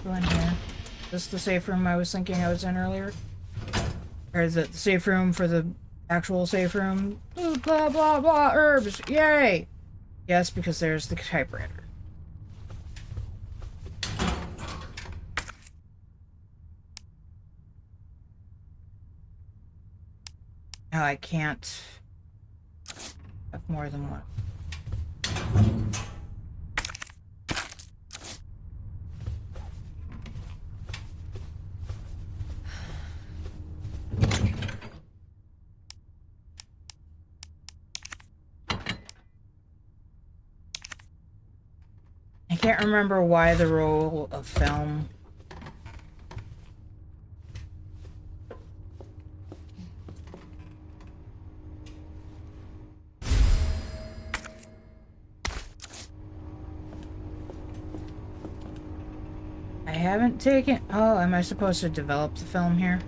Go in here. Is this the safe room I was thinking I was in earlier? Or is it the safe room for the actual safe room? Ooh, blah, blah, blah, herbs. Yay! Yes, because there's the typewriter. Now I can't have more than one. I can't remember why the roll of film. I haven't taken... Oh, am I supposed to develop the film here?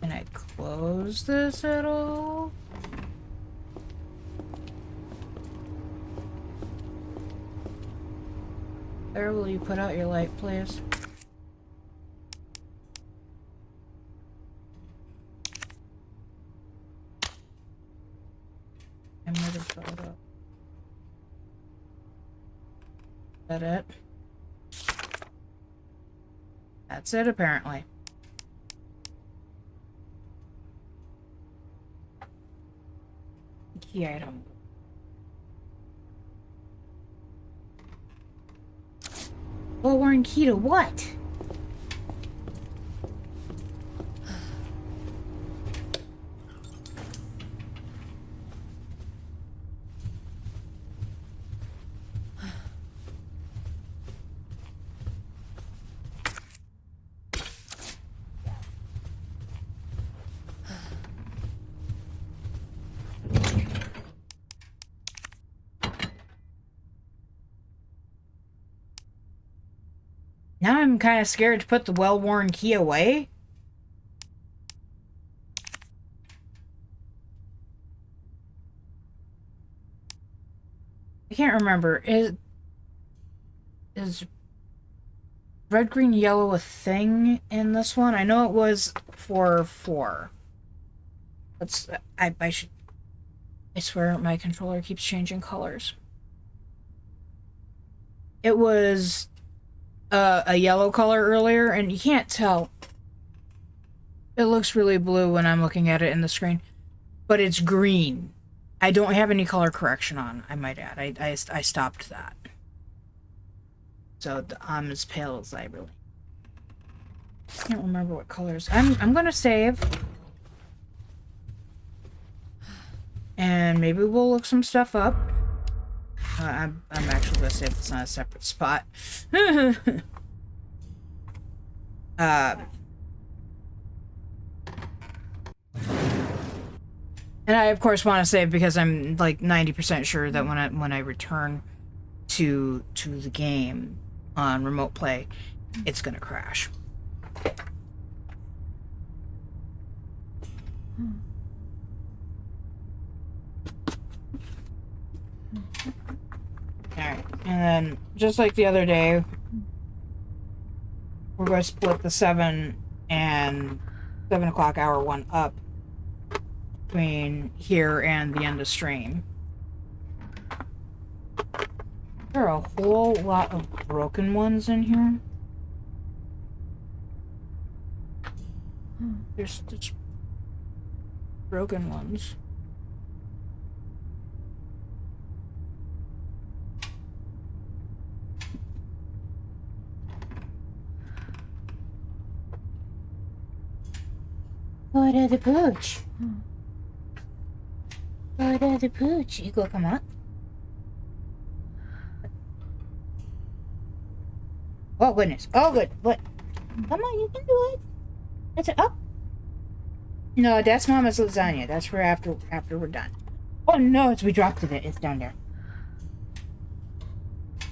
Can I close this at all? Claire, will you put out your light, please? Another photo. Is that it? That's it, apparently. Key item. Well, we're in key to what? Now I'm kind of scared to put the well-worn key away. I can't remember. Is red, green, yellow a thing in this one? I know it was for 4. I swear my controller keeps changing colors. It was a yellow color earlier, and you can't tell. It looks really blue when I'm looking at it in the screen, but it's green. I don't have any color correction on, I might add. I stopped that. So I'm as pale as I really. I can't remember what colors. I'm gonna save. And maybe we'll look some stuff up. I'm actually gonna save it's not a separate spot. And I of course want to save because I'm like 90% sure that when I return to the game on remote play, it's gonna crash. Alright, and then just like the other day, we're going to split the 7 and 7 o'clock hour one up between here and the end of stream. There are a whole lot of broken ones in here. There's just broken ones. Order the pooch. Order the pooch. You go, come on. Oh goodness. Oh good. What? Come on, you can do it. That's it. Up. No, that's Mama's lasagna. That's for after we're done. Oh no, we dropped it. It's down there. Can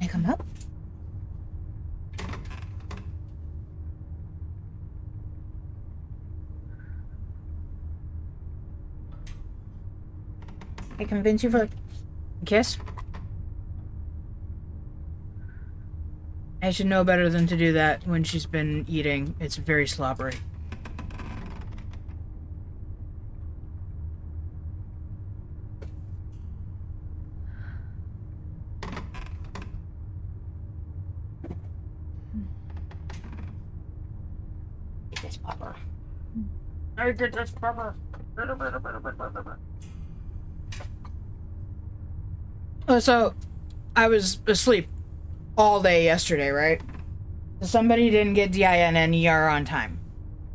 I come up? I convince you for a kiss? I should know better than to do that when she's been eating. It's very slobbery. Get this pupper. I get this pupper. Oh, so I was asleep all day yesterday, right? Somebody didn't get DIN and ER on time.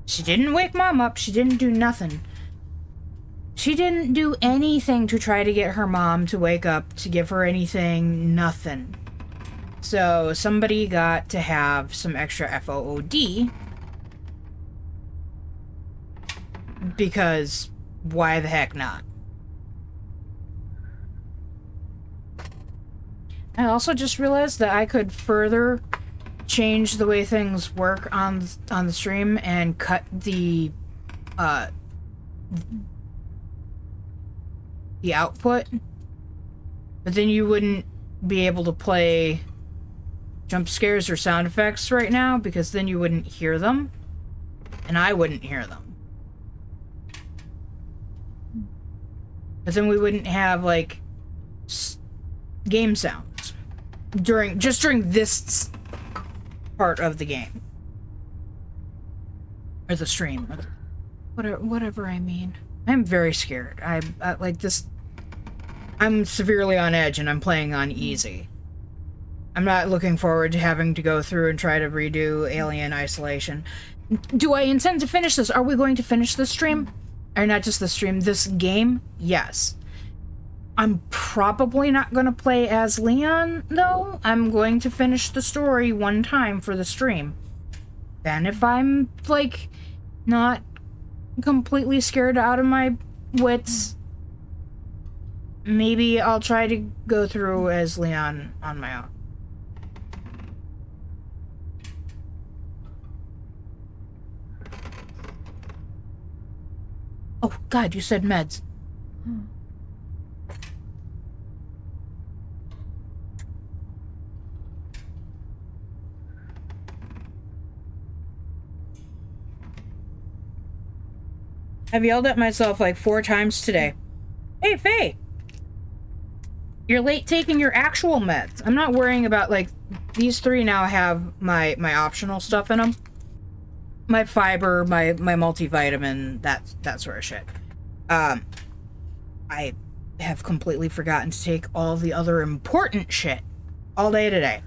She didn't wake Mom up. She didn't do nothing. She didn't do anything to try to get her mom to wake up, to give her anything, nothing. So somebody got to have some extra FOOD. Because why the heck not? I also just realized that I could further change the way things work on the stream and cut the output, but then you wouldn't be able to play jump scares or sound effects right now because then you wouldn't hear them, and I wouldn't hear them. But then we wouldn't have like game sounds during this part of the game or the stream, whatever I mean. I'm very scared. I like this. I'm severely on edge, and I'm playing on easy. I'm not looking forward to having to go through and try to redo Alien Isolation. Do I intend to finish this? Are we going to finish this stream? Or not just the stream, this game? Yes. I'm probably not going to play as Leon, though. I'm going to finish the story one time for the stream. Then if I'm, like, not completely scared out of my wits, maybe I'll try to go through as Leon on my own. Oh, God, you said meds. I've yelled at myself like 4 times today. Hey, Faye! You're late taking your actual meds. I'm not worrying about, like, these 3 now have my optional stuff in them. My fiber, my multivitamin, that sort of shit. I have completely forgotten to take all the other important shit all day today.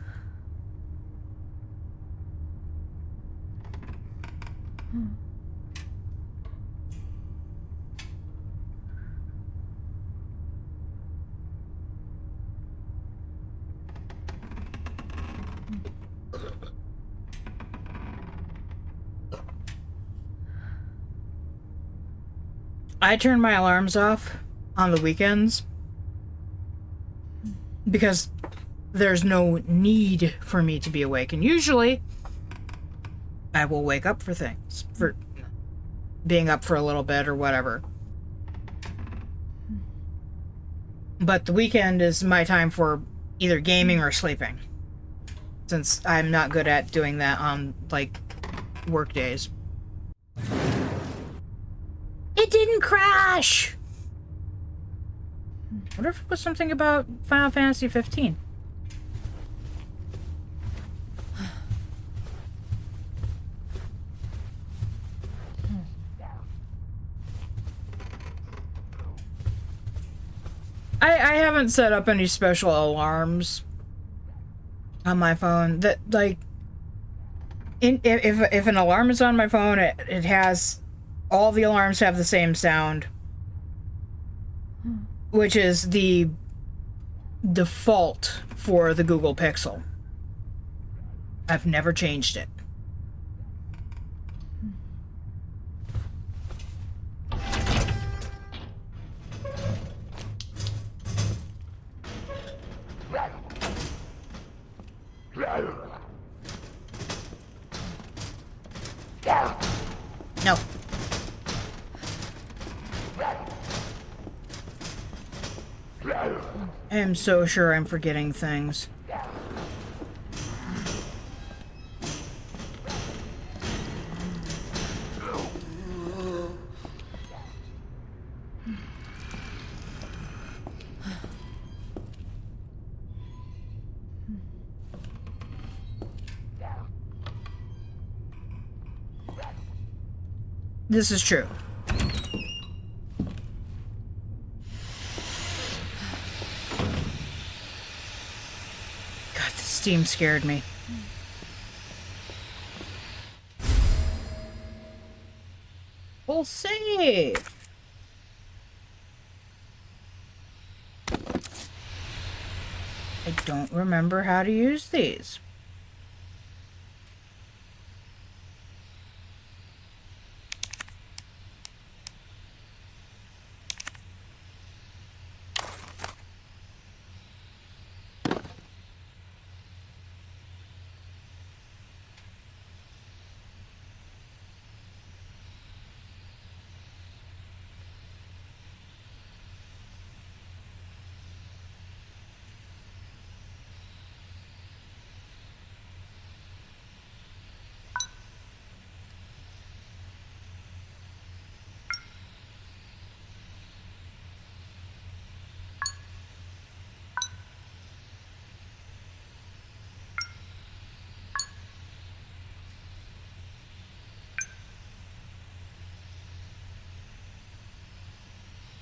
I turn my alarms off on the weekends because there's no need for me to be awake. And usually, I will wake up for things. For being up for a little bit or whatever. But the weekend is my time for either gaming or sleeping. Since I'm not good at doing that on, like, work days. It didn't crash! What if it was something about Final Fantasy 15? I haven't set up any special alarms on my phone that, like, if an alarm is on my phone, it has, all the alarms have the same sound, which is the default for the Google Pixel. I've never changed it. No. I am so sure I'm forgetting things. This is true. God, the steam scared me. Full save. I don't remember how to use these.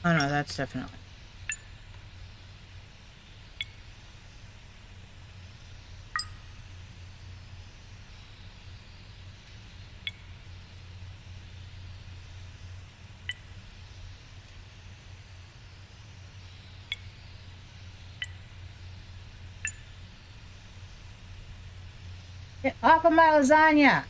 Oh no, that's definitely. Get off of my lasagna!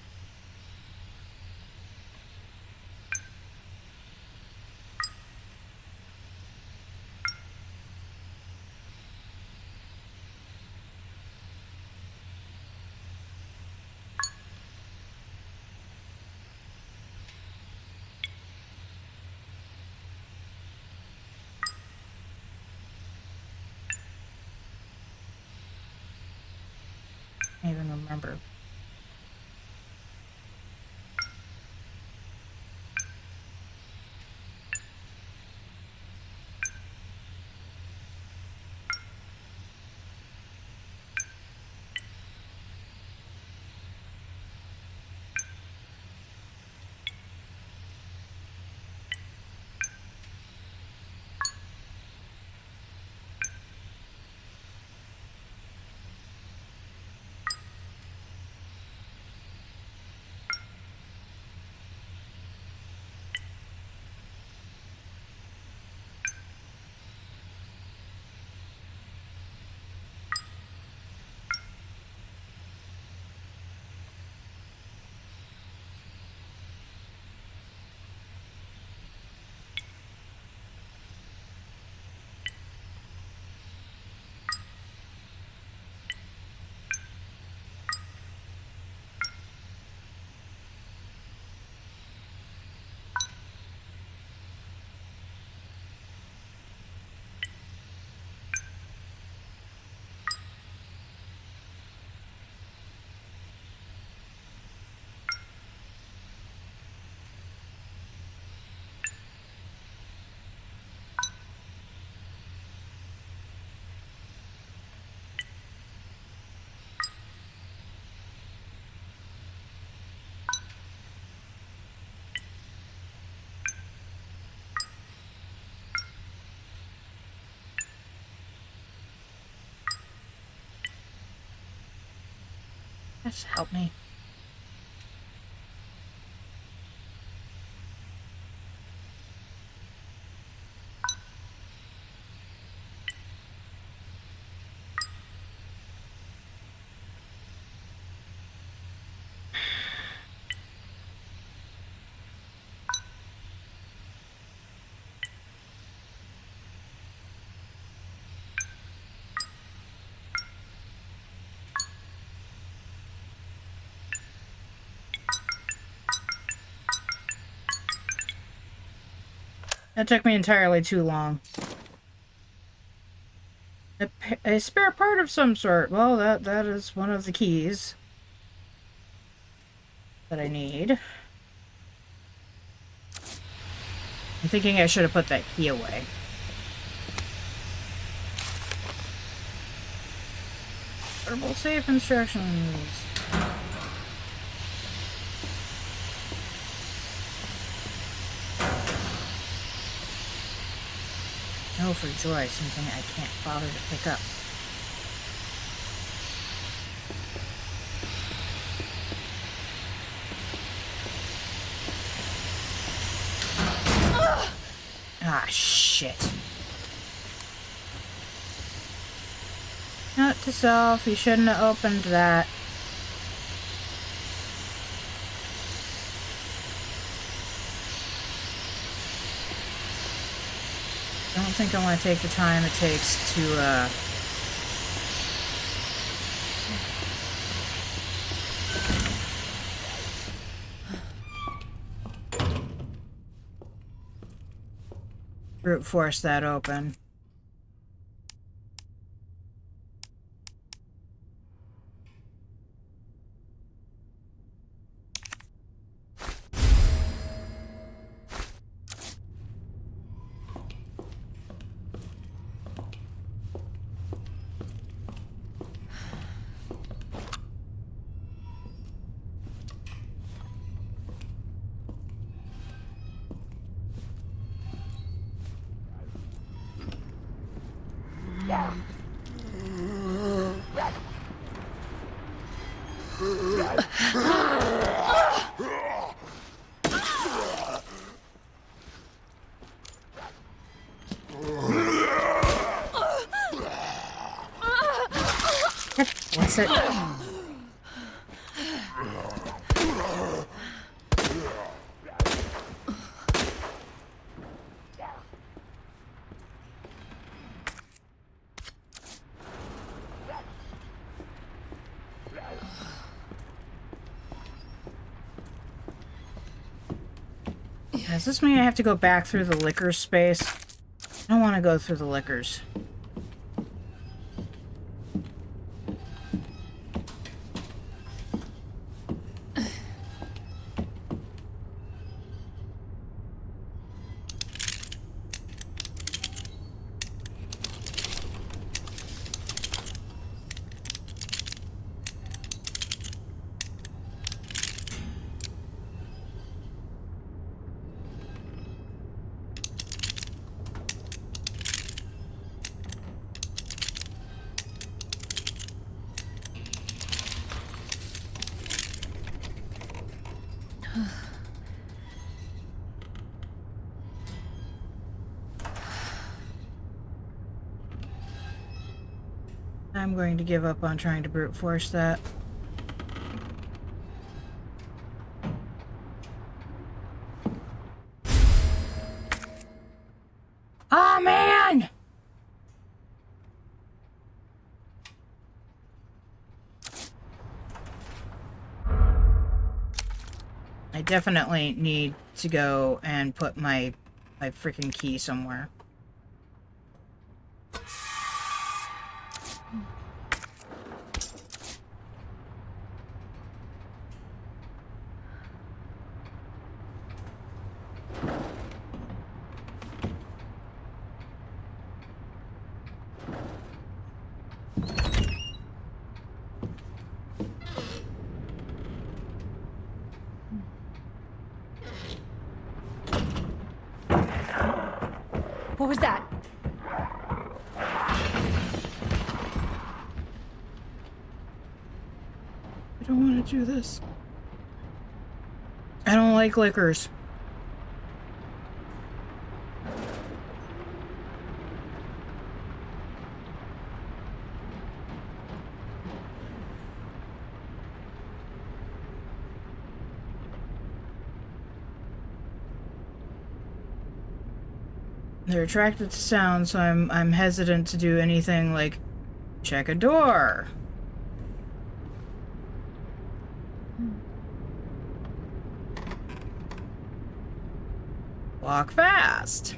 can't even remember. Just help me. That took me entirely too long. A spare part of some sort. Well, that is one of the keys that I need. I'm thinking I should have put that key away. Portable safe instructions. Oh, for joy, something I can't bother to pick up. Ah, shit. Note to self, you shouldn't have opened that. I don't think I want to take the time it takes to, brute force that open. What's it? Does this mean I have to go back through the liquor space? I don't want to go through the liquors. I'm going to give up on trying to brute force that. Oh man! I definitely need to go and put my freaking key somewhere. What was that? I don't want to do this. I don't like liquors. They're attracted to sound, so I'm hesitant to do anything like check a door. Walk fast.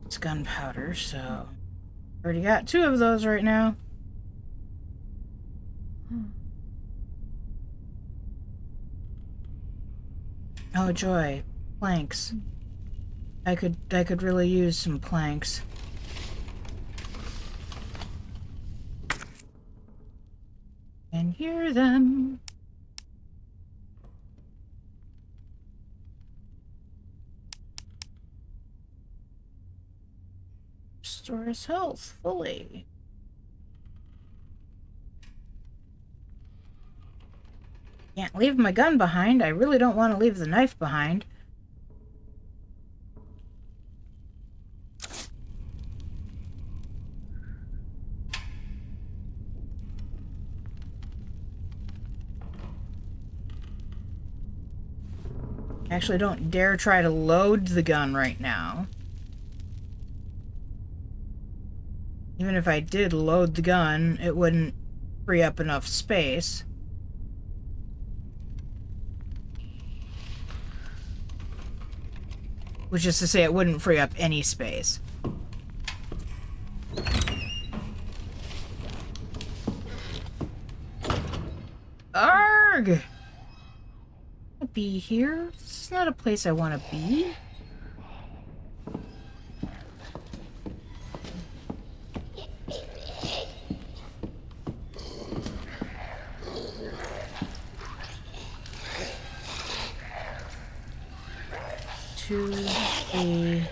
It's gunpowder, so already got 2 of those right now. Oh joy, planks. I could really use some planks. And hear them. Restore his health fully. Can't leave my gun behind. I really don't want to leave the knife behind. Actually, don't dare try to load the gun right now. Even if I did load the gun, it wouldn't free up enough space. Which is to say, it wouldn't free up any space. Arg! Be here? This is not a place I want to be. To a...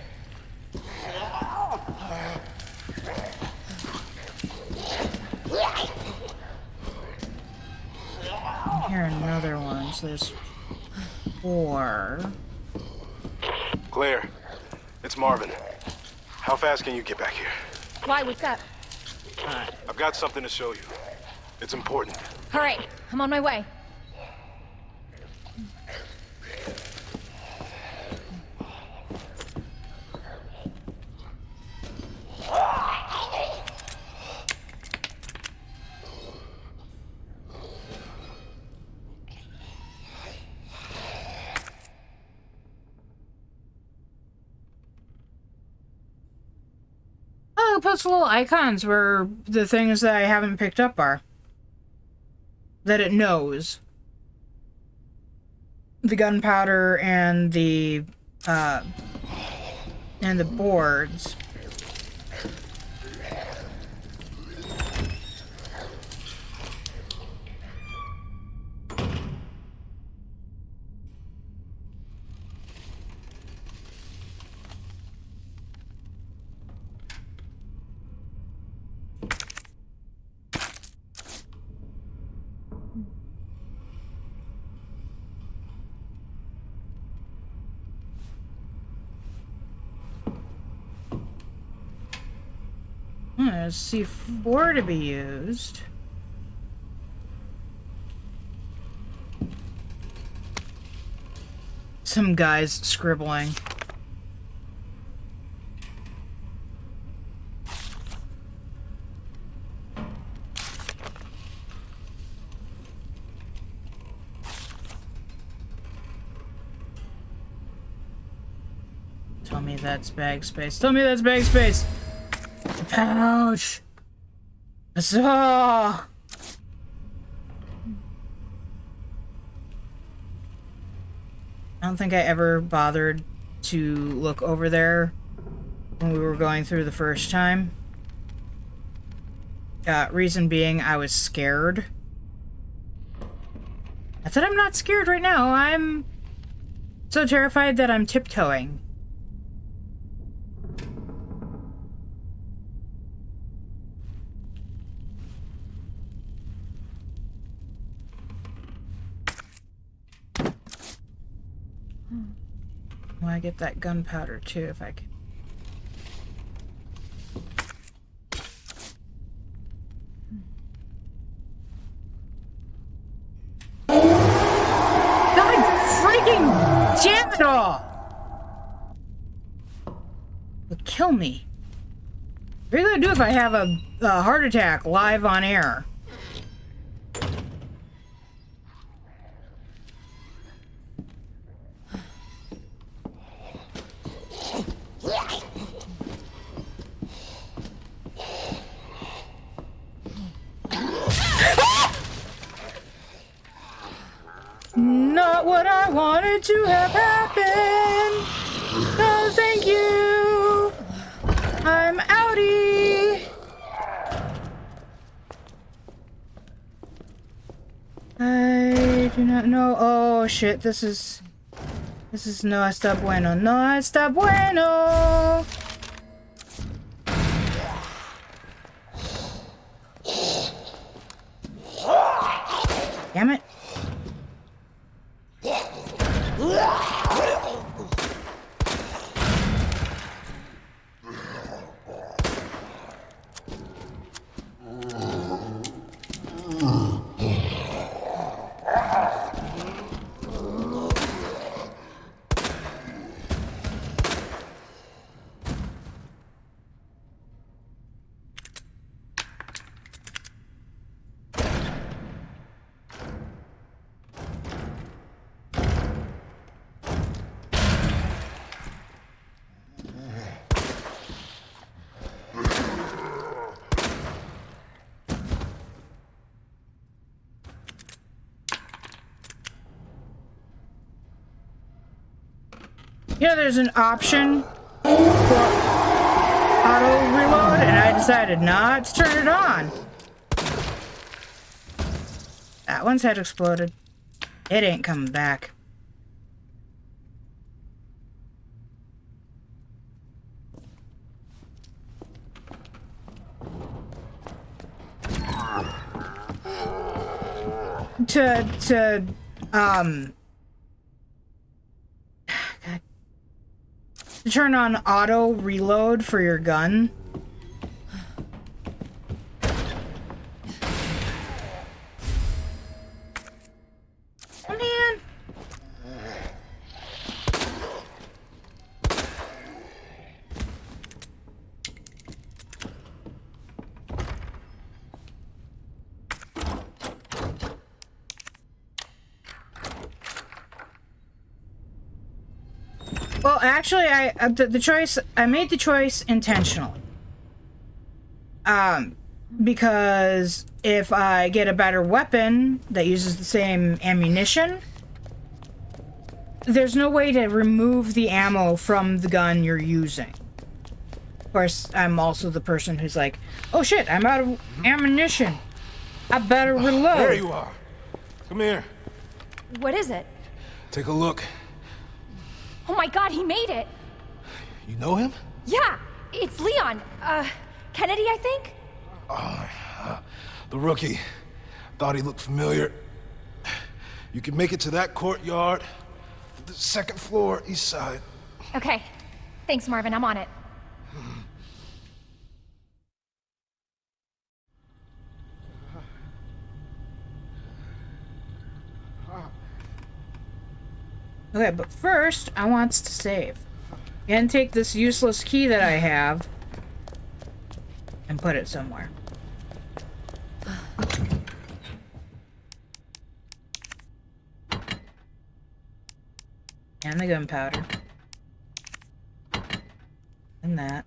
Here another one, so there's 4. Claire, it's Marvin. How fast can you get back here? Why? What's up? I've got something to show you. It's important. All right, I'm on my way. Oh, it puts little icons where the things that I haven't picked up are. That it knows. The gunpowder and the boards. There's C4 to be used. Some guys scribbling. Tell me that's bag space. Tell me that's bag space. Pouch. I saw. I don't think I ever bothered to look over there when we were going through the first time. Reason being, I was scared. I said I'm not scared right now. I'm so terrified that I'm tiptoeing. Well, I get that gunpowder too if I can. God freaking damn it all! Would kill me. What are you gonna do if I have a heart attack live on air? Not what I wanted to have happen. No, thank you. I'm outie. I do not know. Oh shit, this is no está bueno. No está bueno. Damn it. You know, there's an option for auto reload, and I decided not to turn it on. That one's head exploded. It ain't coming back. To turn on auto reload for your gun. Oh, man. Well, actually, I made the choice intentionally. Because if I get a better weapon that uses the same ammunition, there's no way to remove the ammo from the gun you're using. Of course, I'm also the person who's like, oh shit, I'm out of ammunition. I better reload. There you are. Come here. What is it? Take a look. Oh my god, he made it! You know him? Yeah, it's Leon. Kennedy, I think? The rookie. Thought he looked familiar. You can make it to that courtyard. The second floor, east side. Okay. Thanks, Marvin. I'm on it. Okay, but first, I want to save. And take this useless key that I have and put it somewhere. And the gunpowder. And that.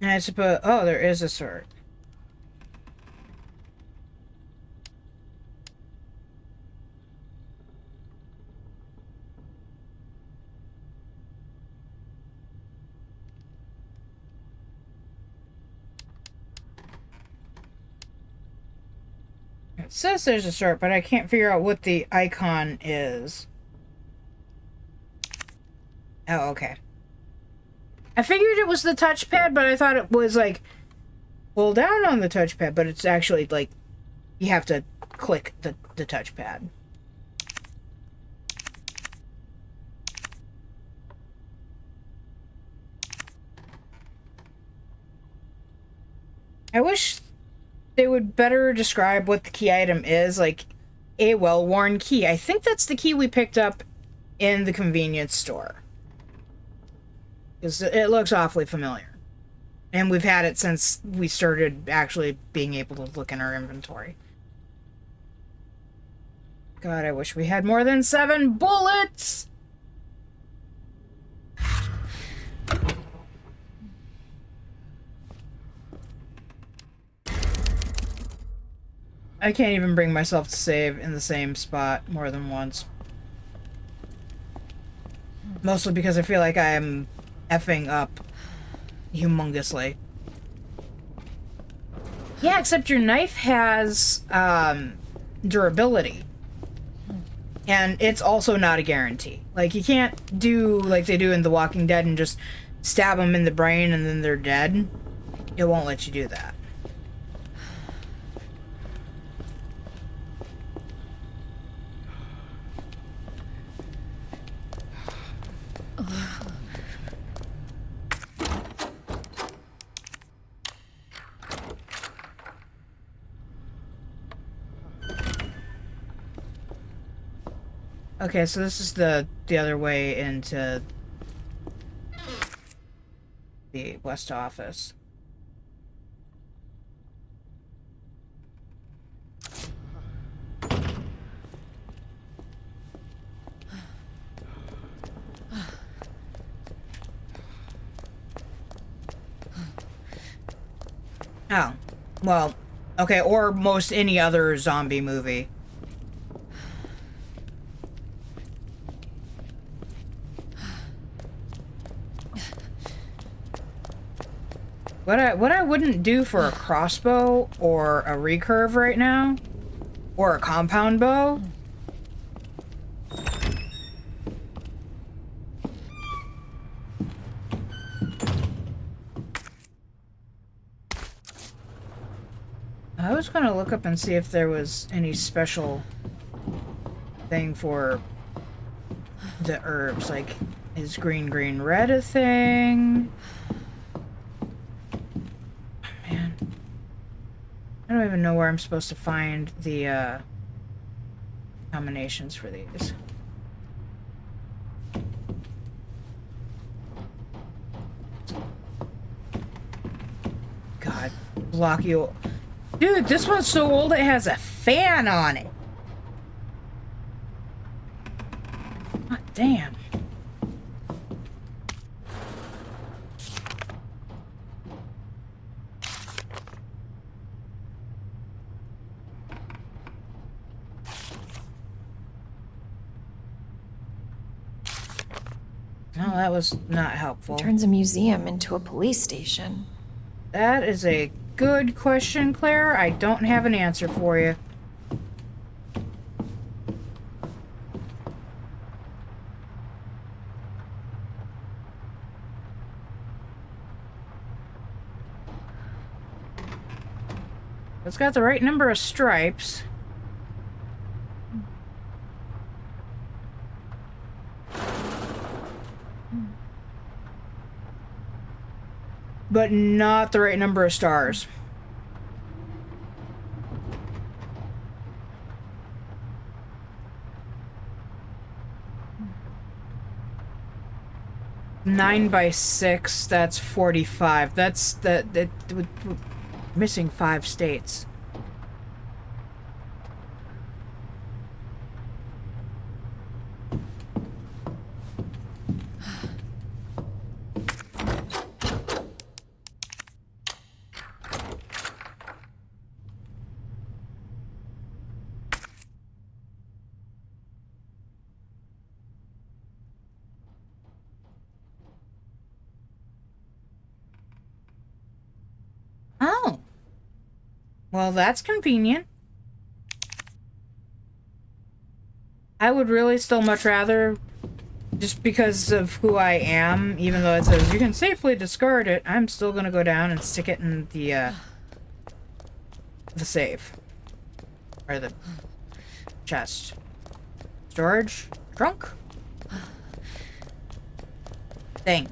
And I suppose... Oh, there is a sword. It says there's a sword, but I can't figure out what the icon is. Oh, okay. I figured it was the touchpad, but I thought it was like pull down on the touchpad, but it's actually like you have to click the touchpad. I wish they would better describe what the key item is, like a well-worn key. I think that's the key we picked up in the convenience store. Because it looks awfully familiar. And we've had it since we started actually being able to look in our inventory. God, I wish we had more than 7 bullets! I can't even bring myself to save in the same spot more than once. Mostly because I feel like I'm effing up humongously. Yeah, except your knife has durability. And it's also not a guarantee. Like, you can't do like they do in The Walking Dead and just stab them in the brain and then they're dead. It won't let you do that. Okay, so this is the other way into the West office. Oh, well, okay, or most any other zombie movie. What I wouldn't do for a crossbow or a recurve right now, or a compound bow. I was gonna look up and see if there was any special thing for the herbs, like is green, red a thing? Man, I don't even know where I'm supposed to find the combinations for these. God, blocky old. Dude, this one's so old it has a fan on it. God damn. No, that was not helpful. Turns a museum into a police station. That is a good question, Claire. I don't have an answer for you. It's got the right number of stripes. But not the right number of stars. Nine by 6, that's 45. That's we're missing 5 states. Oh. Well, that's convenient. I would really still much rather, just because of who I am, even though it says you can safely discard it, I'm still gonna go down and stick it in the safe. Or the chest. Storage? Trunk? Thing.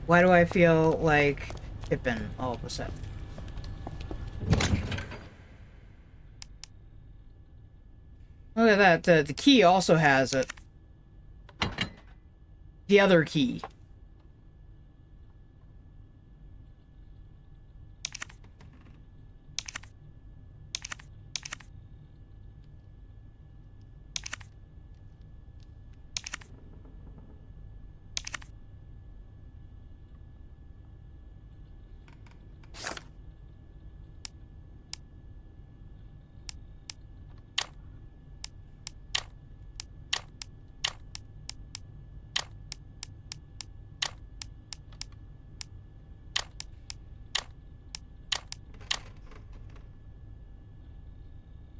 Why do I feel like Pippin all of a sudden? Look at that. The key also has it. The other key.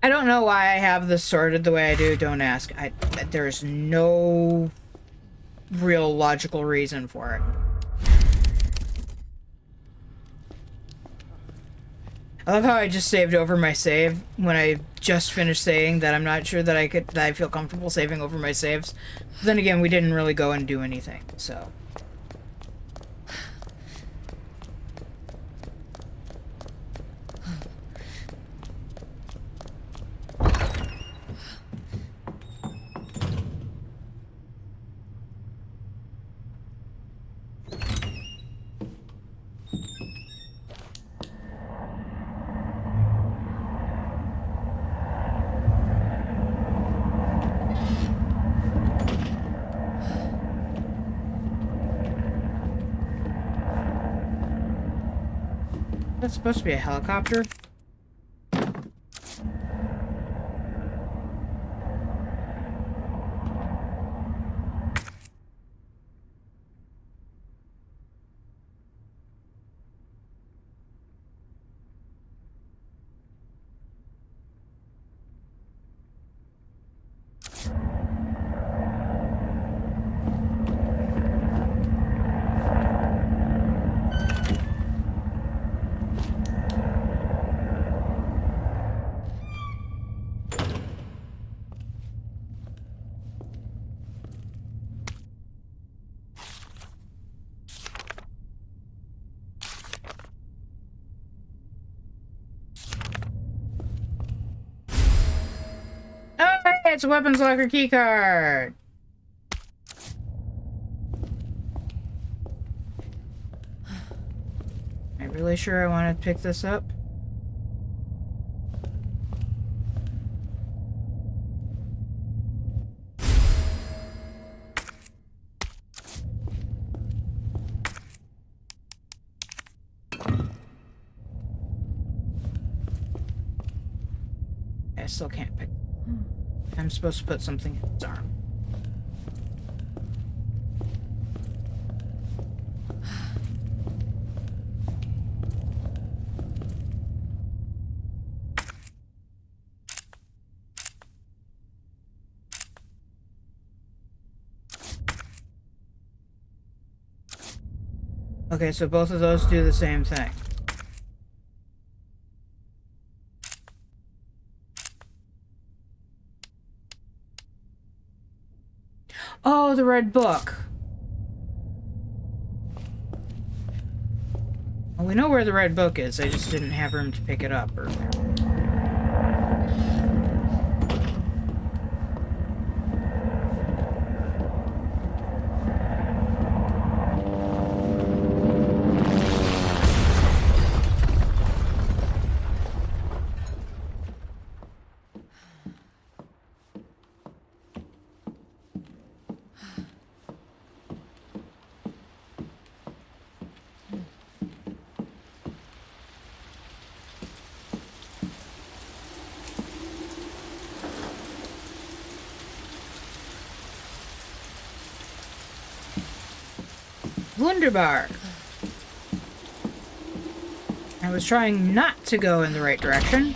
I don't know why I have this sorted the way I do. Don't ask. There's no real logical reason for it. I love how I just saved over my save when I just finished saying that I'm not sure that I feel comfortable saving over my saves. But then again, we didn't really go and do anything, so. That's supposed to be a helicopter. It's a weapons locker keycard. Am I really sure I want to pick this up? I still can't pick. I'm supposed to put something in his arm. Okay, so both of those do the same thing. the red book. Well, we know where the red book is. I just didn't have room to pick it up. Or... Wunderbar. I was trying not to go in the right direction.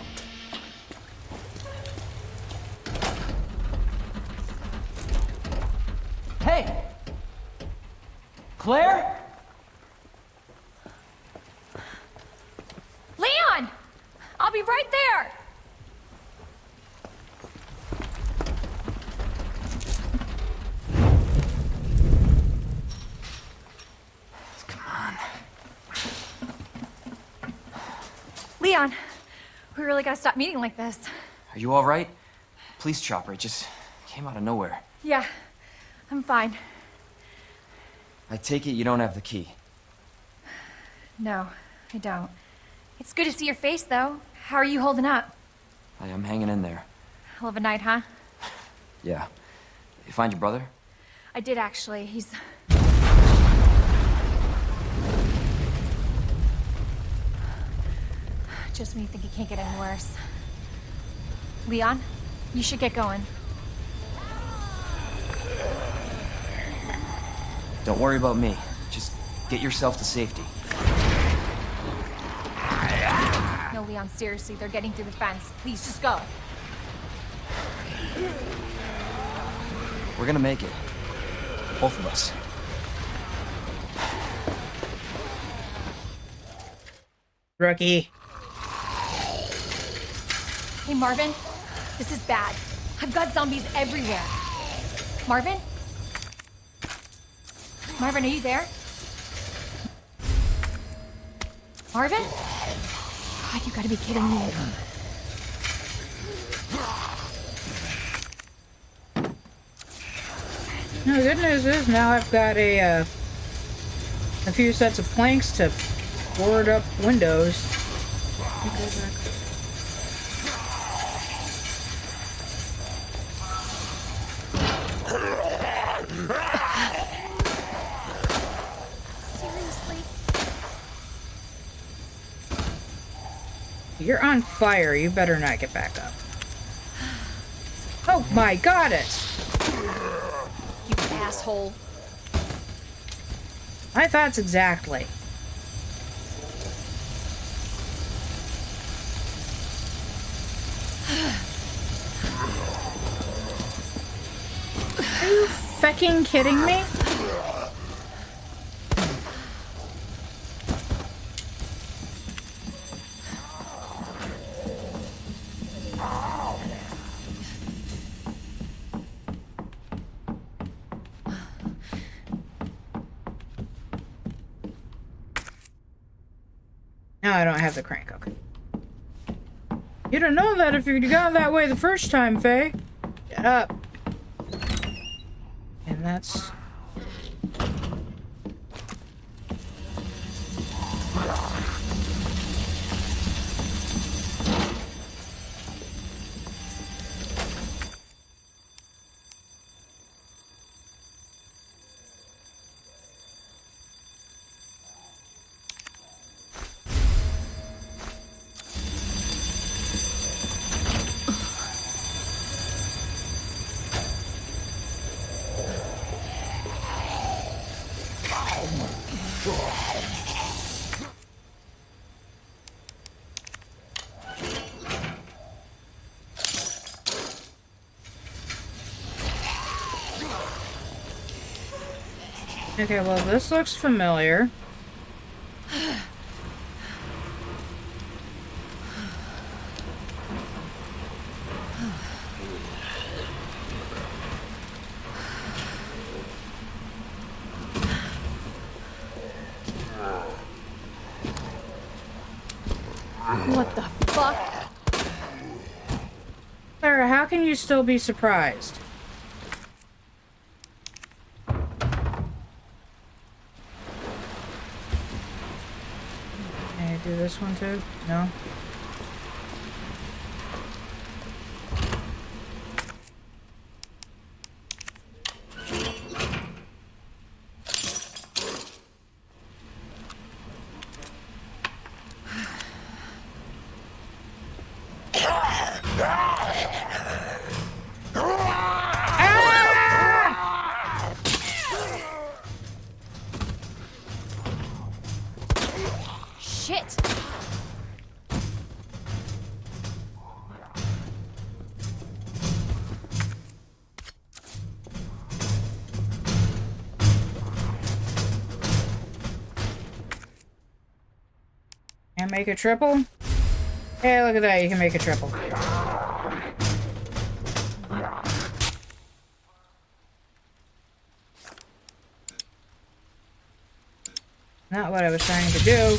Hey! Claire? Leon! I'll be right there! Leon, we really gotta stop meeting like this. Are you all right? Police chopper, it just came out of nowhere. Yeah, I'm fine. I take it you don't have the key. No, I don't. It's good to see your face, though. How are you holding up? I'm hanging in there. Hell of a night, huh? Yeah. You find your brother? I did, actually. He's... Just when you think it can't get any worse. Leon, you should get going. Don't worry about me. Just get yourself to safety. No, Leon, seriously, they're getting through the fence. Please, just go. We're gonna make it. Both of us. Rookie. Hey, Marvin, this is bad. I've got zombies everywhere. Marvin? Marvin, are you there? Marvin? God, you gotta be kidding me. No, the good news is now I've got a few sets of planks to board up windows. Seriously? You're on fire. You better not get back up. Oh my goddess! You asshole. My thoughts exactly. Are you fucking kidding me? Now I don't have the crank, okay. You don't know that if you'd gone that way the first time, Faye. Get up. And that's... Okay, well, this looks familiar. What the fuck? Clara, how can you still be surprised? Can I do this one too? No? Shit! Can't make a triple? Hey, look at that, you can make a triple. Not what I was trying to do.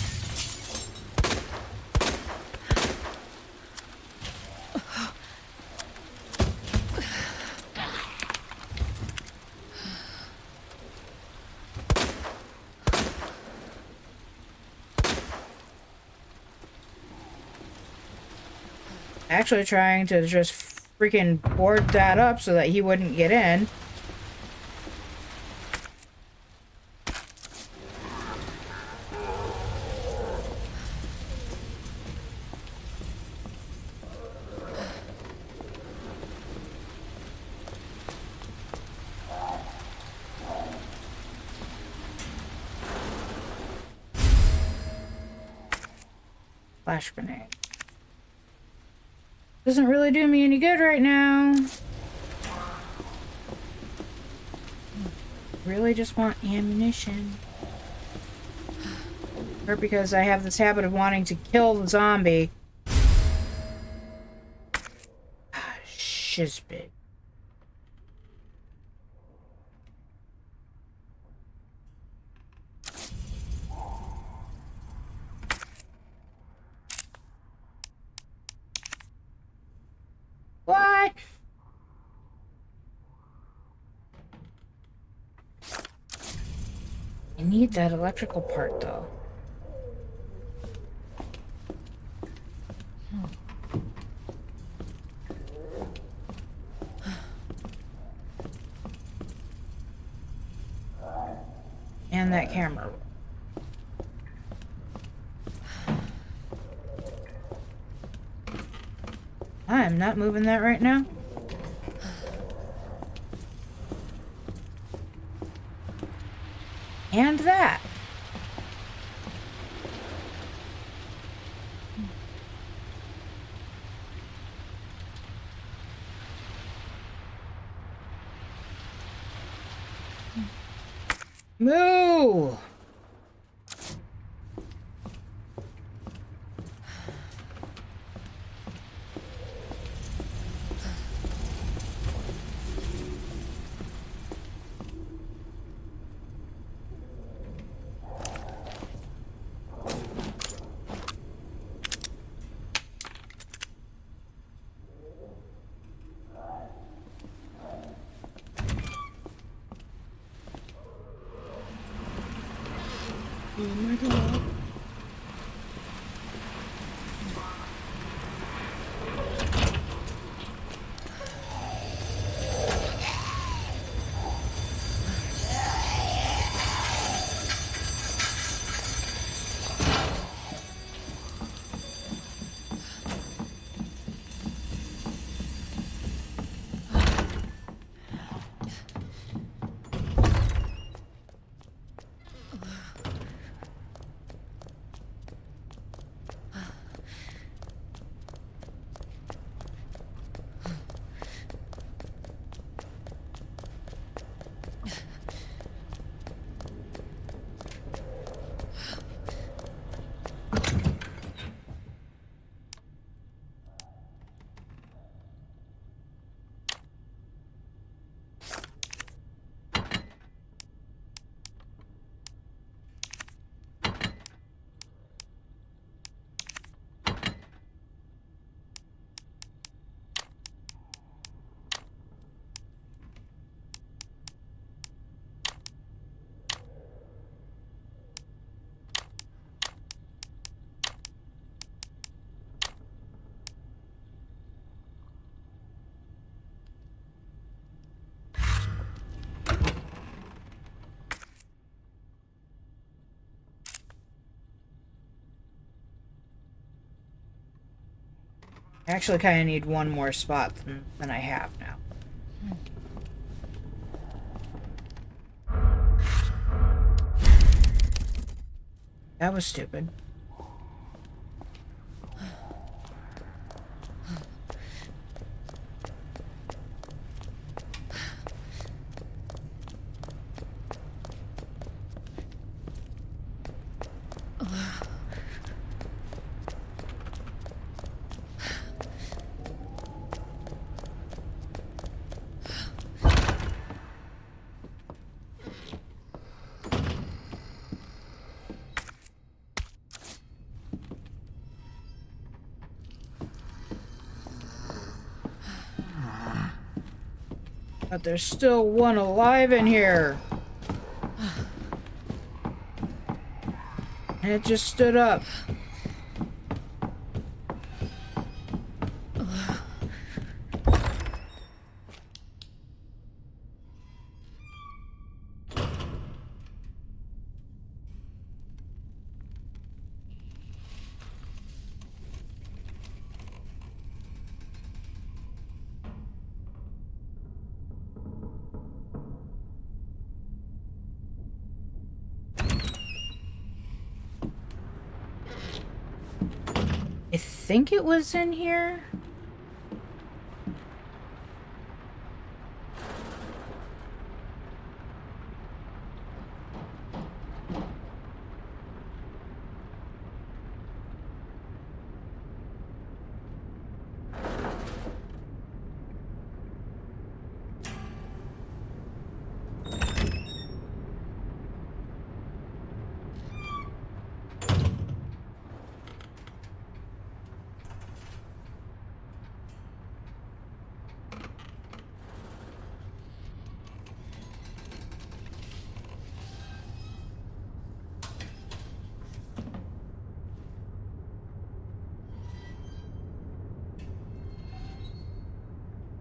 Actually trying to just freaking board that up so that he wouldn't get in. Flash grenade. Doesn't really do me any good right now. Really just want ammunition. Or because I have this habit of wanting to kill the zombie. Shizbit. What? I need that electrical part, though. And that camera. I'm not moving that right now. And that. Moo! I actually kind of need one more spot than I have now. That was stupid. But there's still one alive in here. And it just stood up. I think it was in here.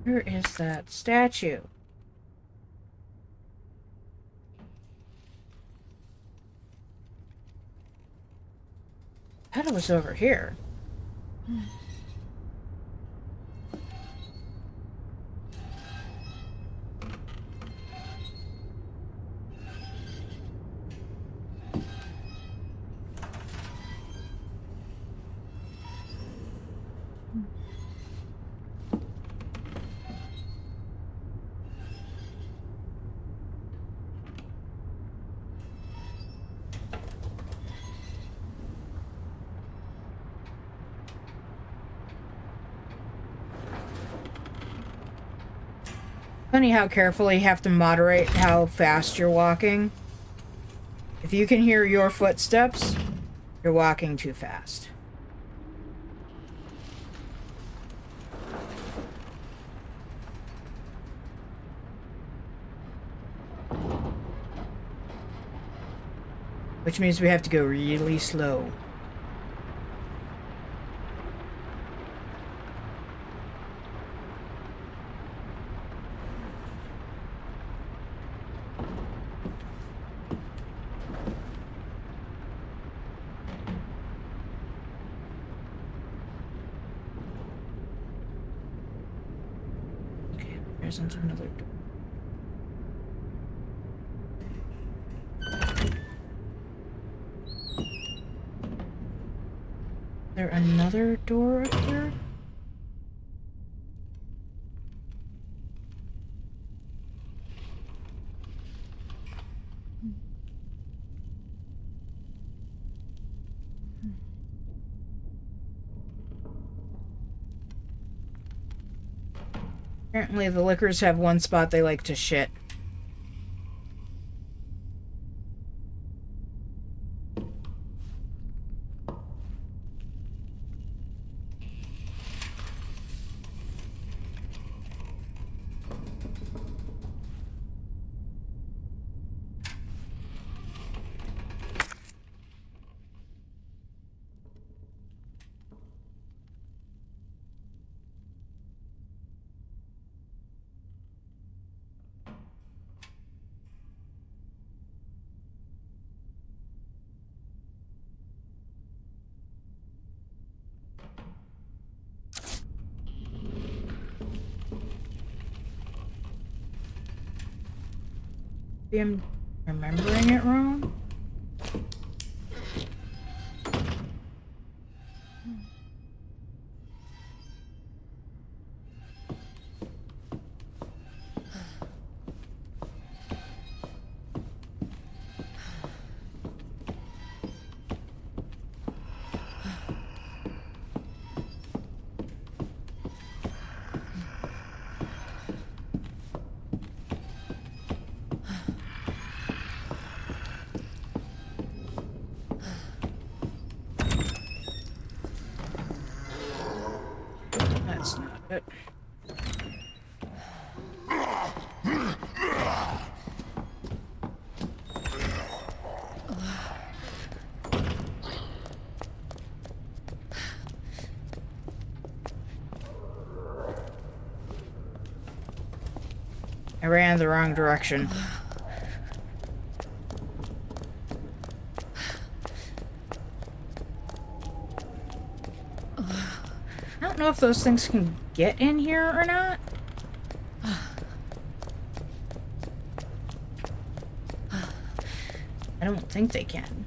Where is that statue? I thought it was over here. Funny how carefully you have to moderate how fast you're walking. If you can hear your footsteps, you're walking too fast. Which means we have to go really slow. There's another door. Is there another door up here? Apparently the lickers have one spot they like to shit. Maybe I'm remembering it wrong. That's not it. I ran the wrong direction. I don't know if those things can get in here or not. I don't think they can.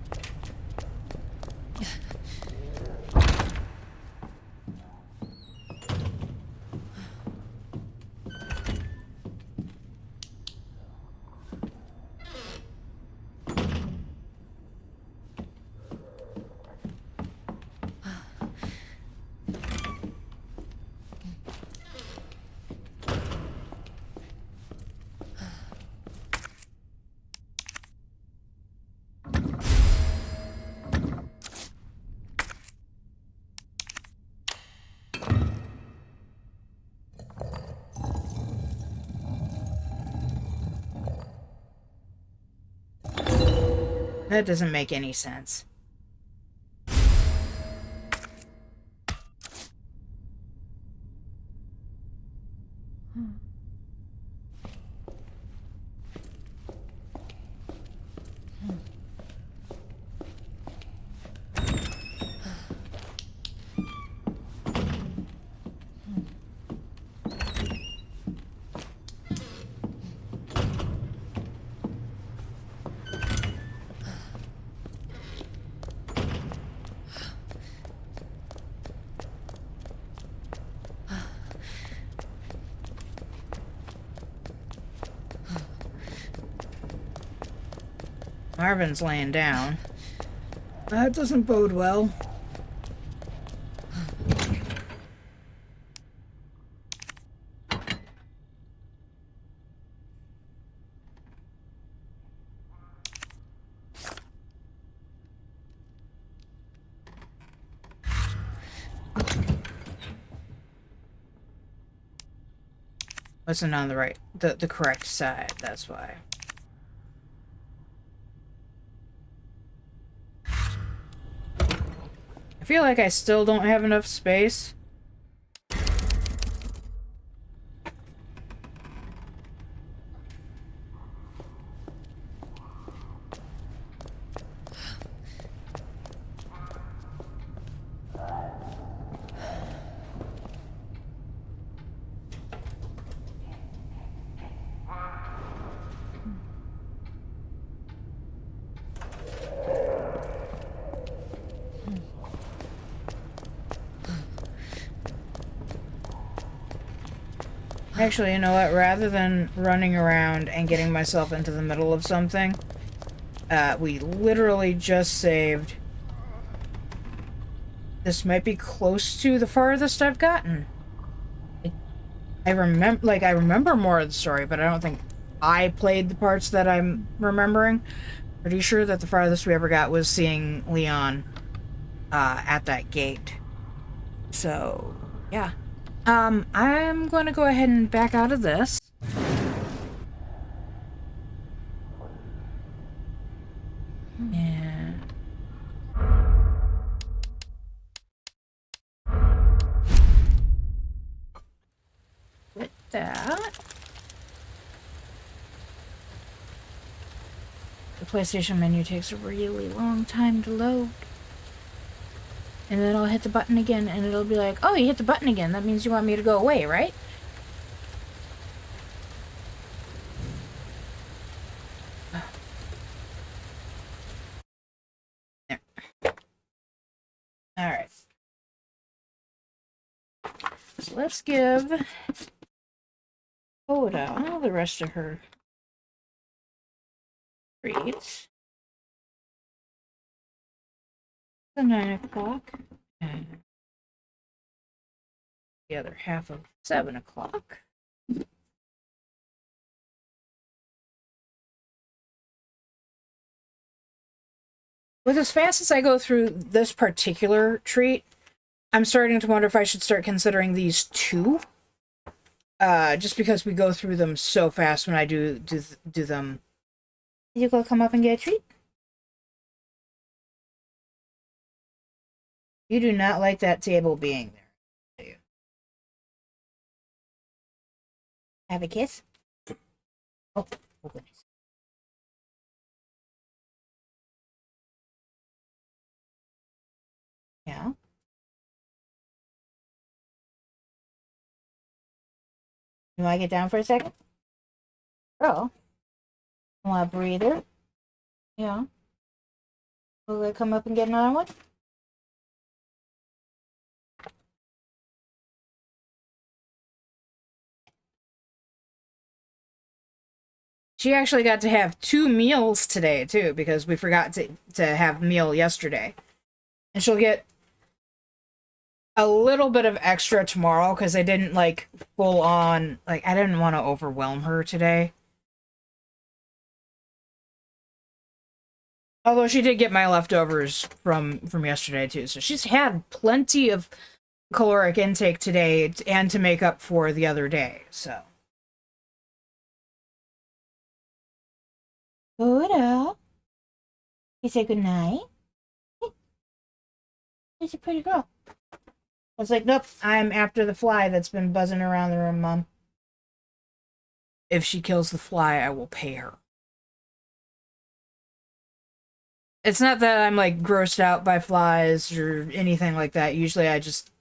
That doesn't make any sense. Marvin's laying down. That doesn't bode well. Wasn't on the right, the correct side, that's why. I feel like I still don't have enough space. Actually, you know what? Rather than running around and getting myself into the middle of something, we literally just saved. This might be close to the farthest I've gotten. I remember more of the story, but I don't think I played the parts that I'm remembering. Pretty sure that the farthest we ever got was seeing Leon at that gate. So, yeah. I'm going to go ahead and back out of this. And with that, the PlayStation menu takes a really long time to load. And then I'll hit the button again, and it'll be like, oh, you hit the button again. That means you want me to go away, right? So let's give Hoda all the rest of her treats. The 9 o'clock. And the other half of 7 o'clock. With as fast as I go through this particular treat, I'm starting to wonder if I should start considering these two. Just because we go through them so fast when I do them. You go come up and get a treat? You do not like that table being there, do you? Have a kiss? Oh goodness. Yeah. You want to get down for a second? Oh. Want a breather? Yeah. Will they come up and get another one? She actually got to have 2 meals today, too, because we forgot to have a meal yesterday. And she'll get a little bit of extra tomorrow, because I didn't, like, full on... Like, I didn't want to overwhelm her today. Although she did get my leftovers from yesterday, too. So she's had plenty of caloric intake today, and to make up for the other day, so... Hoda, you say goodnight? She's a pretty girl. I was like, nope, I'm after the fly that's been buzzing around the room, Mom. If she kills the fly, I will pay her. It's not that I'm, like, grossed out by flies or anything like that. Usually I just...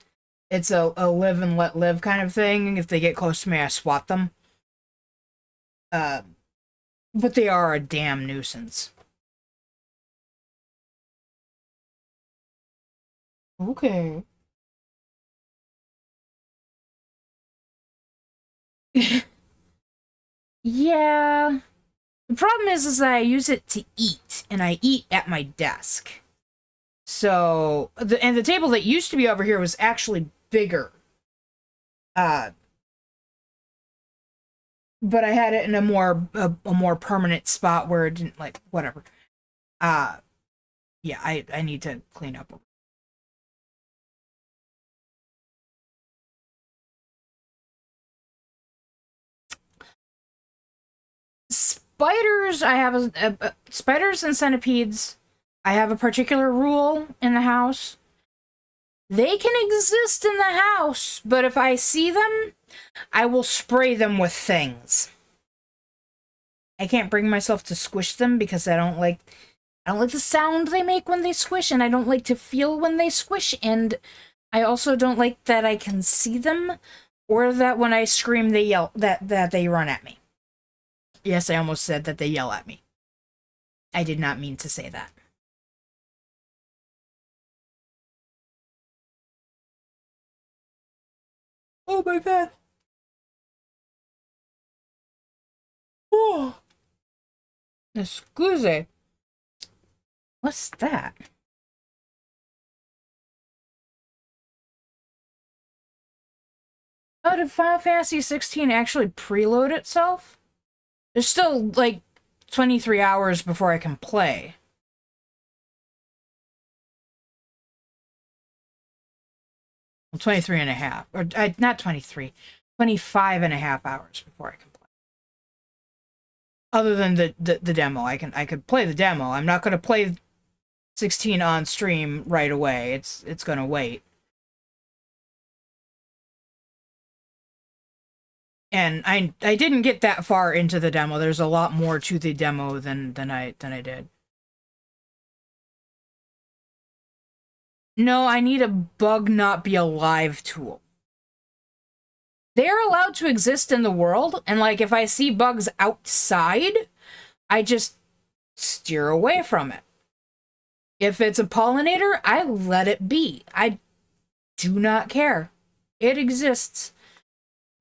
It's a live and let live kind of thing. If they get close to me, I swat them. But they are a damn nuisance. Okay. Yeah. The problem is that I use it to eat, and I eat at my desk. So, and the table that used to be over here was actually bigger. But I had it in a more permanent spot where it didn't, like, whatever. Yeah, I need to clean up. Spiders, I have spiders and centipedes. I have a particular rule in the house. They can exist in the house, but if I see them, I will spray them with things. I can't bring myself to squish them because I don't like the sound they make when they squish, and I don't like to feel when they squish, and I also don't like that I can see them, or that when I scream they yell, that they run at me. Yes, I almost said that they yell at me. I did not mean to say that. Oh my god. Oh. Excuse. What's that? Oh, did Final Fantasy 16 actually preload itself? There's still, like, 23 hours before I can play. Well, 23 and a half. Or, not 23. 25 and a half hours before I can play. Other than the demo. I could play the demo. I'm not going to play 16 on stream right away. It's going to wait. And I didn't get that far into the demo. There's a lot more to the demo than I did. No, I need a bug not be alive tool. They're allowed to exist in the world, and like if I see bugs outside, I just steer away from it. If it's a pollinator, I let it be. I do not care. It exists.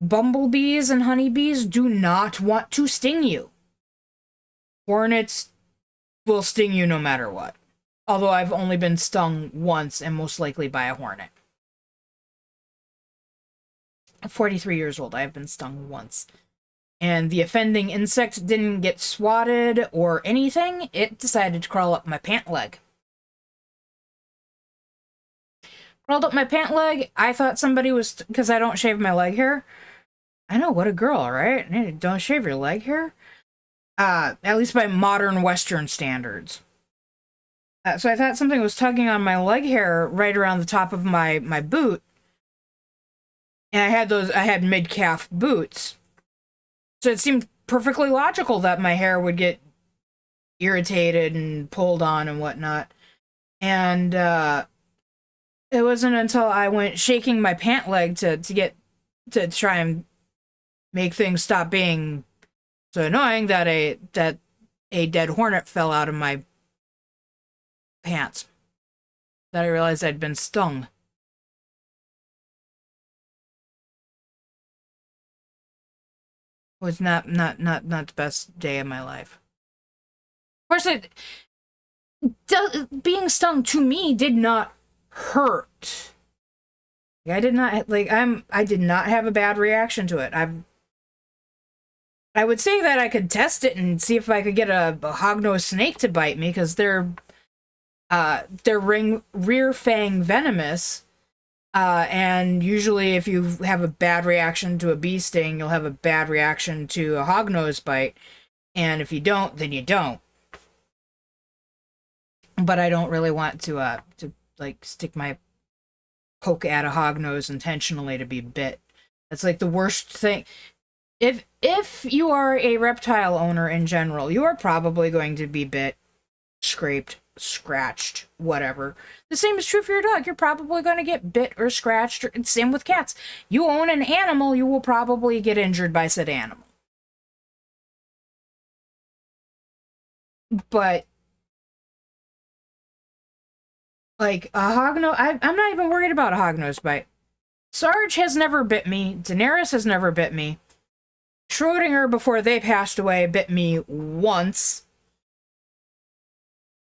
Bumblebees and honeybees do not want to sting you. Hornets will sting you no matter what. Although I've only been stung once, and most likely by a hornet. I'm 43 years old. I have been stung once. And the offending insect didn't get swatted or anything. It decided to crawl up my pant leg. Crawled up my pant leg. I thought somebody was... Because I don't shave my leg hair. I know, what a girl, right? Hey, don't shave your leg hair? At least by modern Western standards. So I thought something was tugging on my leg hair right around the top of my boot. And I had mid-calf boots. So it seemed perfectly logical that my hair would get irritated and pulled on and whatnot. And it wasn't until I went shaking my pant leg to try and make things stop being so annoying that a dead hornet fell out of my pants that I realized I'd been stung. It was not the best day of my life. Of course, being stung to me did not hurt. I did not I did not have a bad reaction to it. I would say that I could test it and see if I could get a hognose snake to bite me, because they're rear fang venomous, and usually if you have a bad reaction to a bee sting, you'll have a bad reaction to a hognose bite, and if you don't, then you don't. But I don't really want to like stick my poke at a hognose intentionally to be bit. That's like the worst thing. If you are a reptile owner in general, you are probably going to be bit, scraped, scratched, whatever. The same is true for your dog. You're probably going to get bit or scratched. Same with cats. You own an animal, you will probably get injured by said animal. But like a hognose, I'm not even worried about a hognose bite. Sarge has never bit me. Daenerys has never bit me. Schrodinger, before they passed away, bit me once.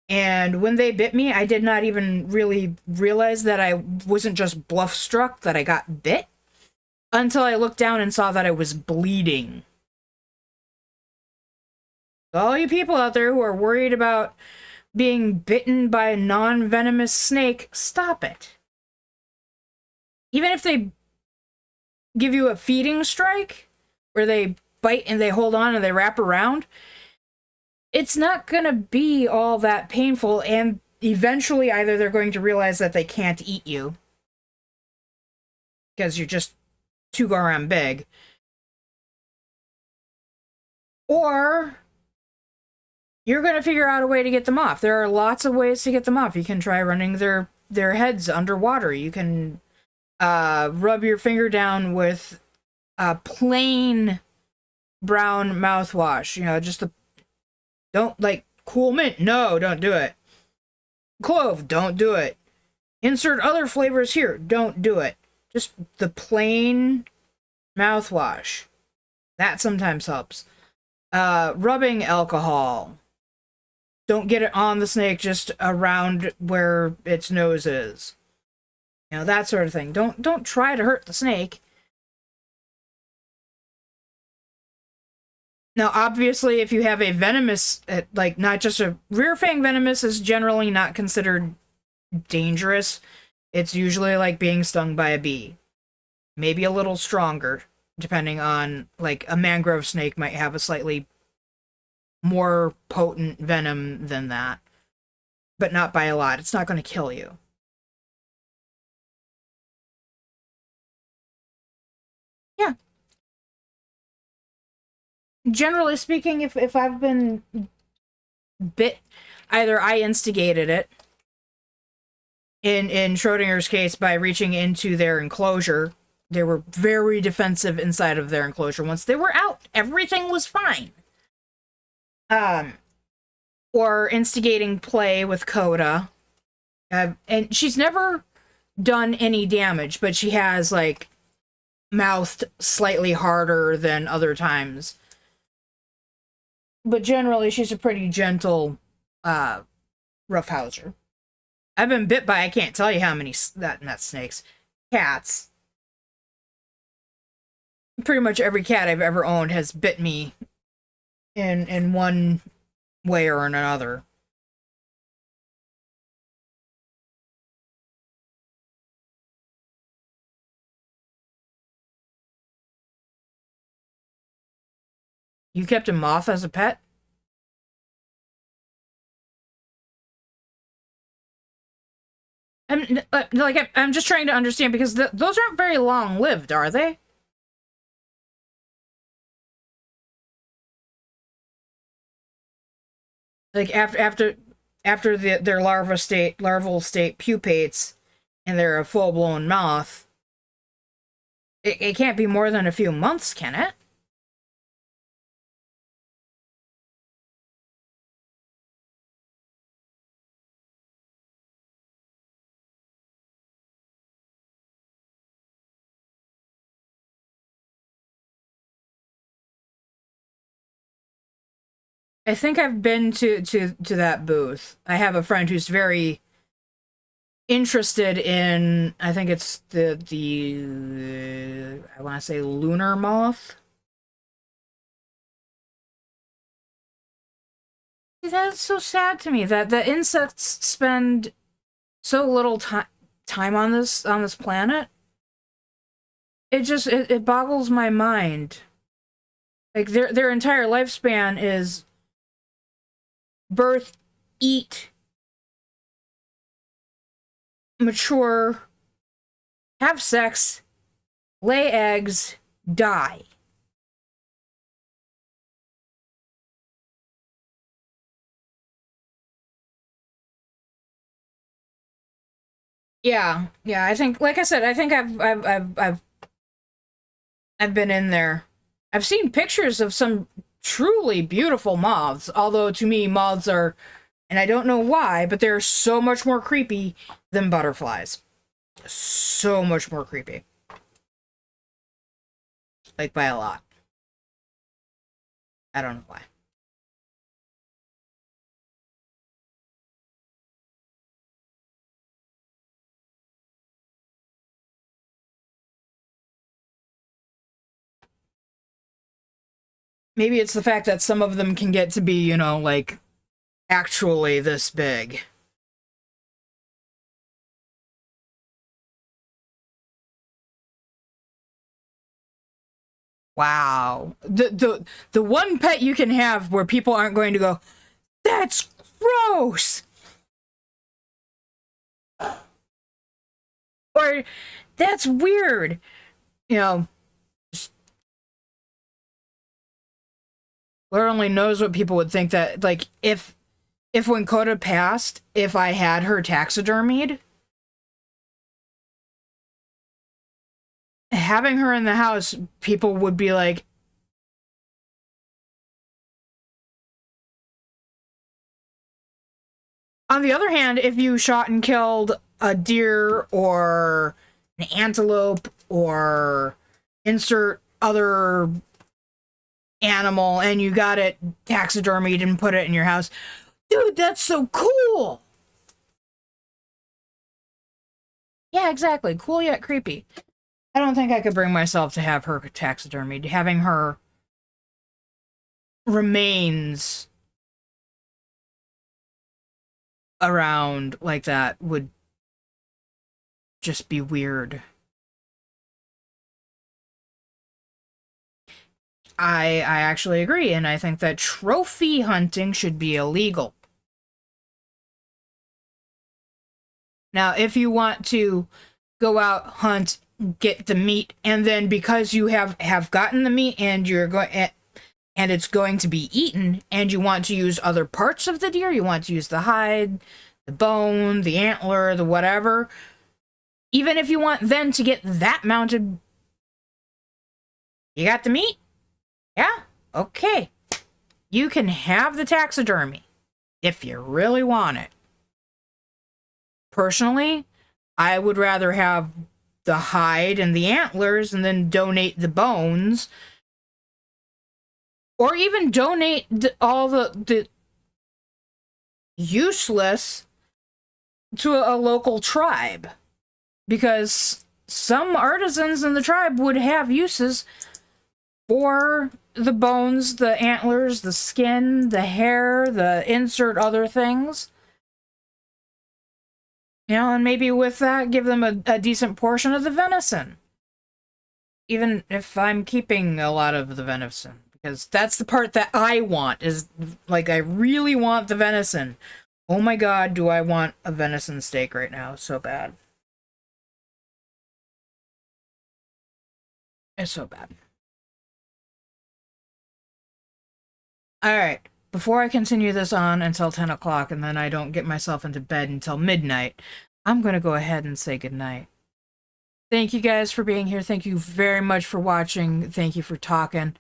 And when they bit me, I did not even really realize that I wasn't just bluff struck, that I got bit, until I looked down and saw that I was bleeding. All you people out there who are worried about being bitten by a non-venomous snake, stop it. Even if they give you a feeding strike, where they bite and they hold on and they wrap around, it's not going to be all that painful, and eventually either they're going to realize that they can't eat you because you're just too goddamn big, or you're going to figure out a way to get them off. There are lots of ways to get them off. You can try running their heads underwater. You can rub your finger down with plain brown mouthwash. You know, just don't like Cool Mint. No, don't do it. Clove, don't do it. Insert other flavors here. Don't do it. Just the plain mouthwash. That sometimes helps. Rubbing alcohol. Don't get it on the snake, just around where its nose is. You know, that sort of thing. Don't try to hurt the snake. Now, obviously, if you have a venomous, like, not just a rear fang venomous is generally not considered dangerous. It's usually like being stung by a bee. Maybe a little stronger, depending on, like, a mangrove snake might have a slightly more potent venom than that. But not by a lot. It's not going to kill you. Yeah. Generally speaking, if I've been bit, either I instigated it, in Schrodinger's case, by reaching into their enclosure. They were very defensive inside of their enclosure. Once they were out, everything was fine. Or instigating play with Coda. And she's never done any damage, but she has, like, mouthed slightly harder than other times. But generally, she's a pretty gentle roughhouser. I've been bit by, I can't tell you how many, not snakes, cats. Pretty much every cat I've ever owned has bit me in one way or another. You kept a moth as a pet? I'm just trying to understand, because those aren't very long lived, are they? Like after their larval state pupates and they're a full blown moth, it can't be more than a few months, can it? I think I've been to that booth. I have a friend who's very interested in, I think it's the I want to say lunar moth. That's so sad to me that the insects spend so little time on this planet. It boggles my mind. Like their entire lifespan is birth, eat, mature, have sex, lay eggs, die. Yeah, I think, like I said, I think I've been in there. I've seen pictures of some truly beautiful moths, although to me moths are, and I don't know why, but they're so much more creepy than butterflies. So much more creepy. Like by a lot. I don't know why. Maybe it's the fact that some of them can get to be, you know, like, actually this big. Wow. The one pet you can have where people aren't going to go, that's gross! Or, that's weird. You know, Lord only knows what people would think that, like, if when Coda passed, if I had her taxidermied, having her in the house, people would be like, on the other hand, if you shot and killed a deer or an antelope or insert other animal and you got it taxidermied and put it in your house, dude, that's so cool. Yeah, exactly. Cool yet creepy. I don't think I could bring myself to have her taxidermied. Having her remains around like that would just be weird. I actually agree, and I think that trophy hunting should be illegal. Now, if you want to go out, hunt, get the meat, and then because you have gotten the meat and you're going and it's going to be eaten, and you want to use other parts of the deer, you want to use the hide, the bone, the antler, the whatever, even if you want then to get that mounted, you got the meat? Yeah? Okay. You can have the taxidermy if you really want it. Personally, I would rather have the hide and the antlers and then donate the bones. Or even donate all the useless to a local tribe. Because some artisans in the tribe would have uses for the bones, the antlers, the skin, the hair, the insert other things. You know, and maybe with that, give them a decent portion of the venison. Even if I'm keeping a lot of the venison. Because that's the part that I want, is, like, I really want the venison. Oh my god, do I want a venison steak right now, so bad. It's so bad. Alright, before I continue this on until 10 o'clock and then I don't get myself into bed until midnight, I'm going to go ahead and say goodnight. Thank you guys for being here. Thank you very much for watching. Thank you for talking.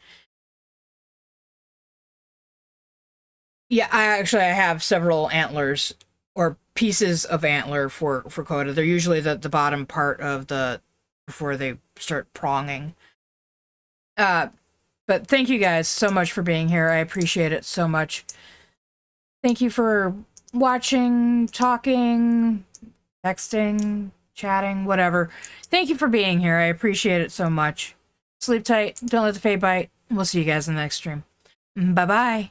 Yeah, I have several antlers or pieces of antler for Coda. They're usually the bottom part of before they start pronging. But thank you guys so much for being here. I appreciate it so much. Thank you for watching, talking, texting, chatting, whatever. Thank you for being here. I appreciate it so much. Sleep tight. Don't let the Fae bite. We'll see you guys in the next stream. Bye-bye.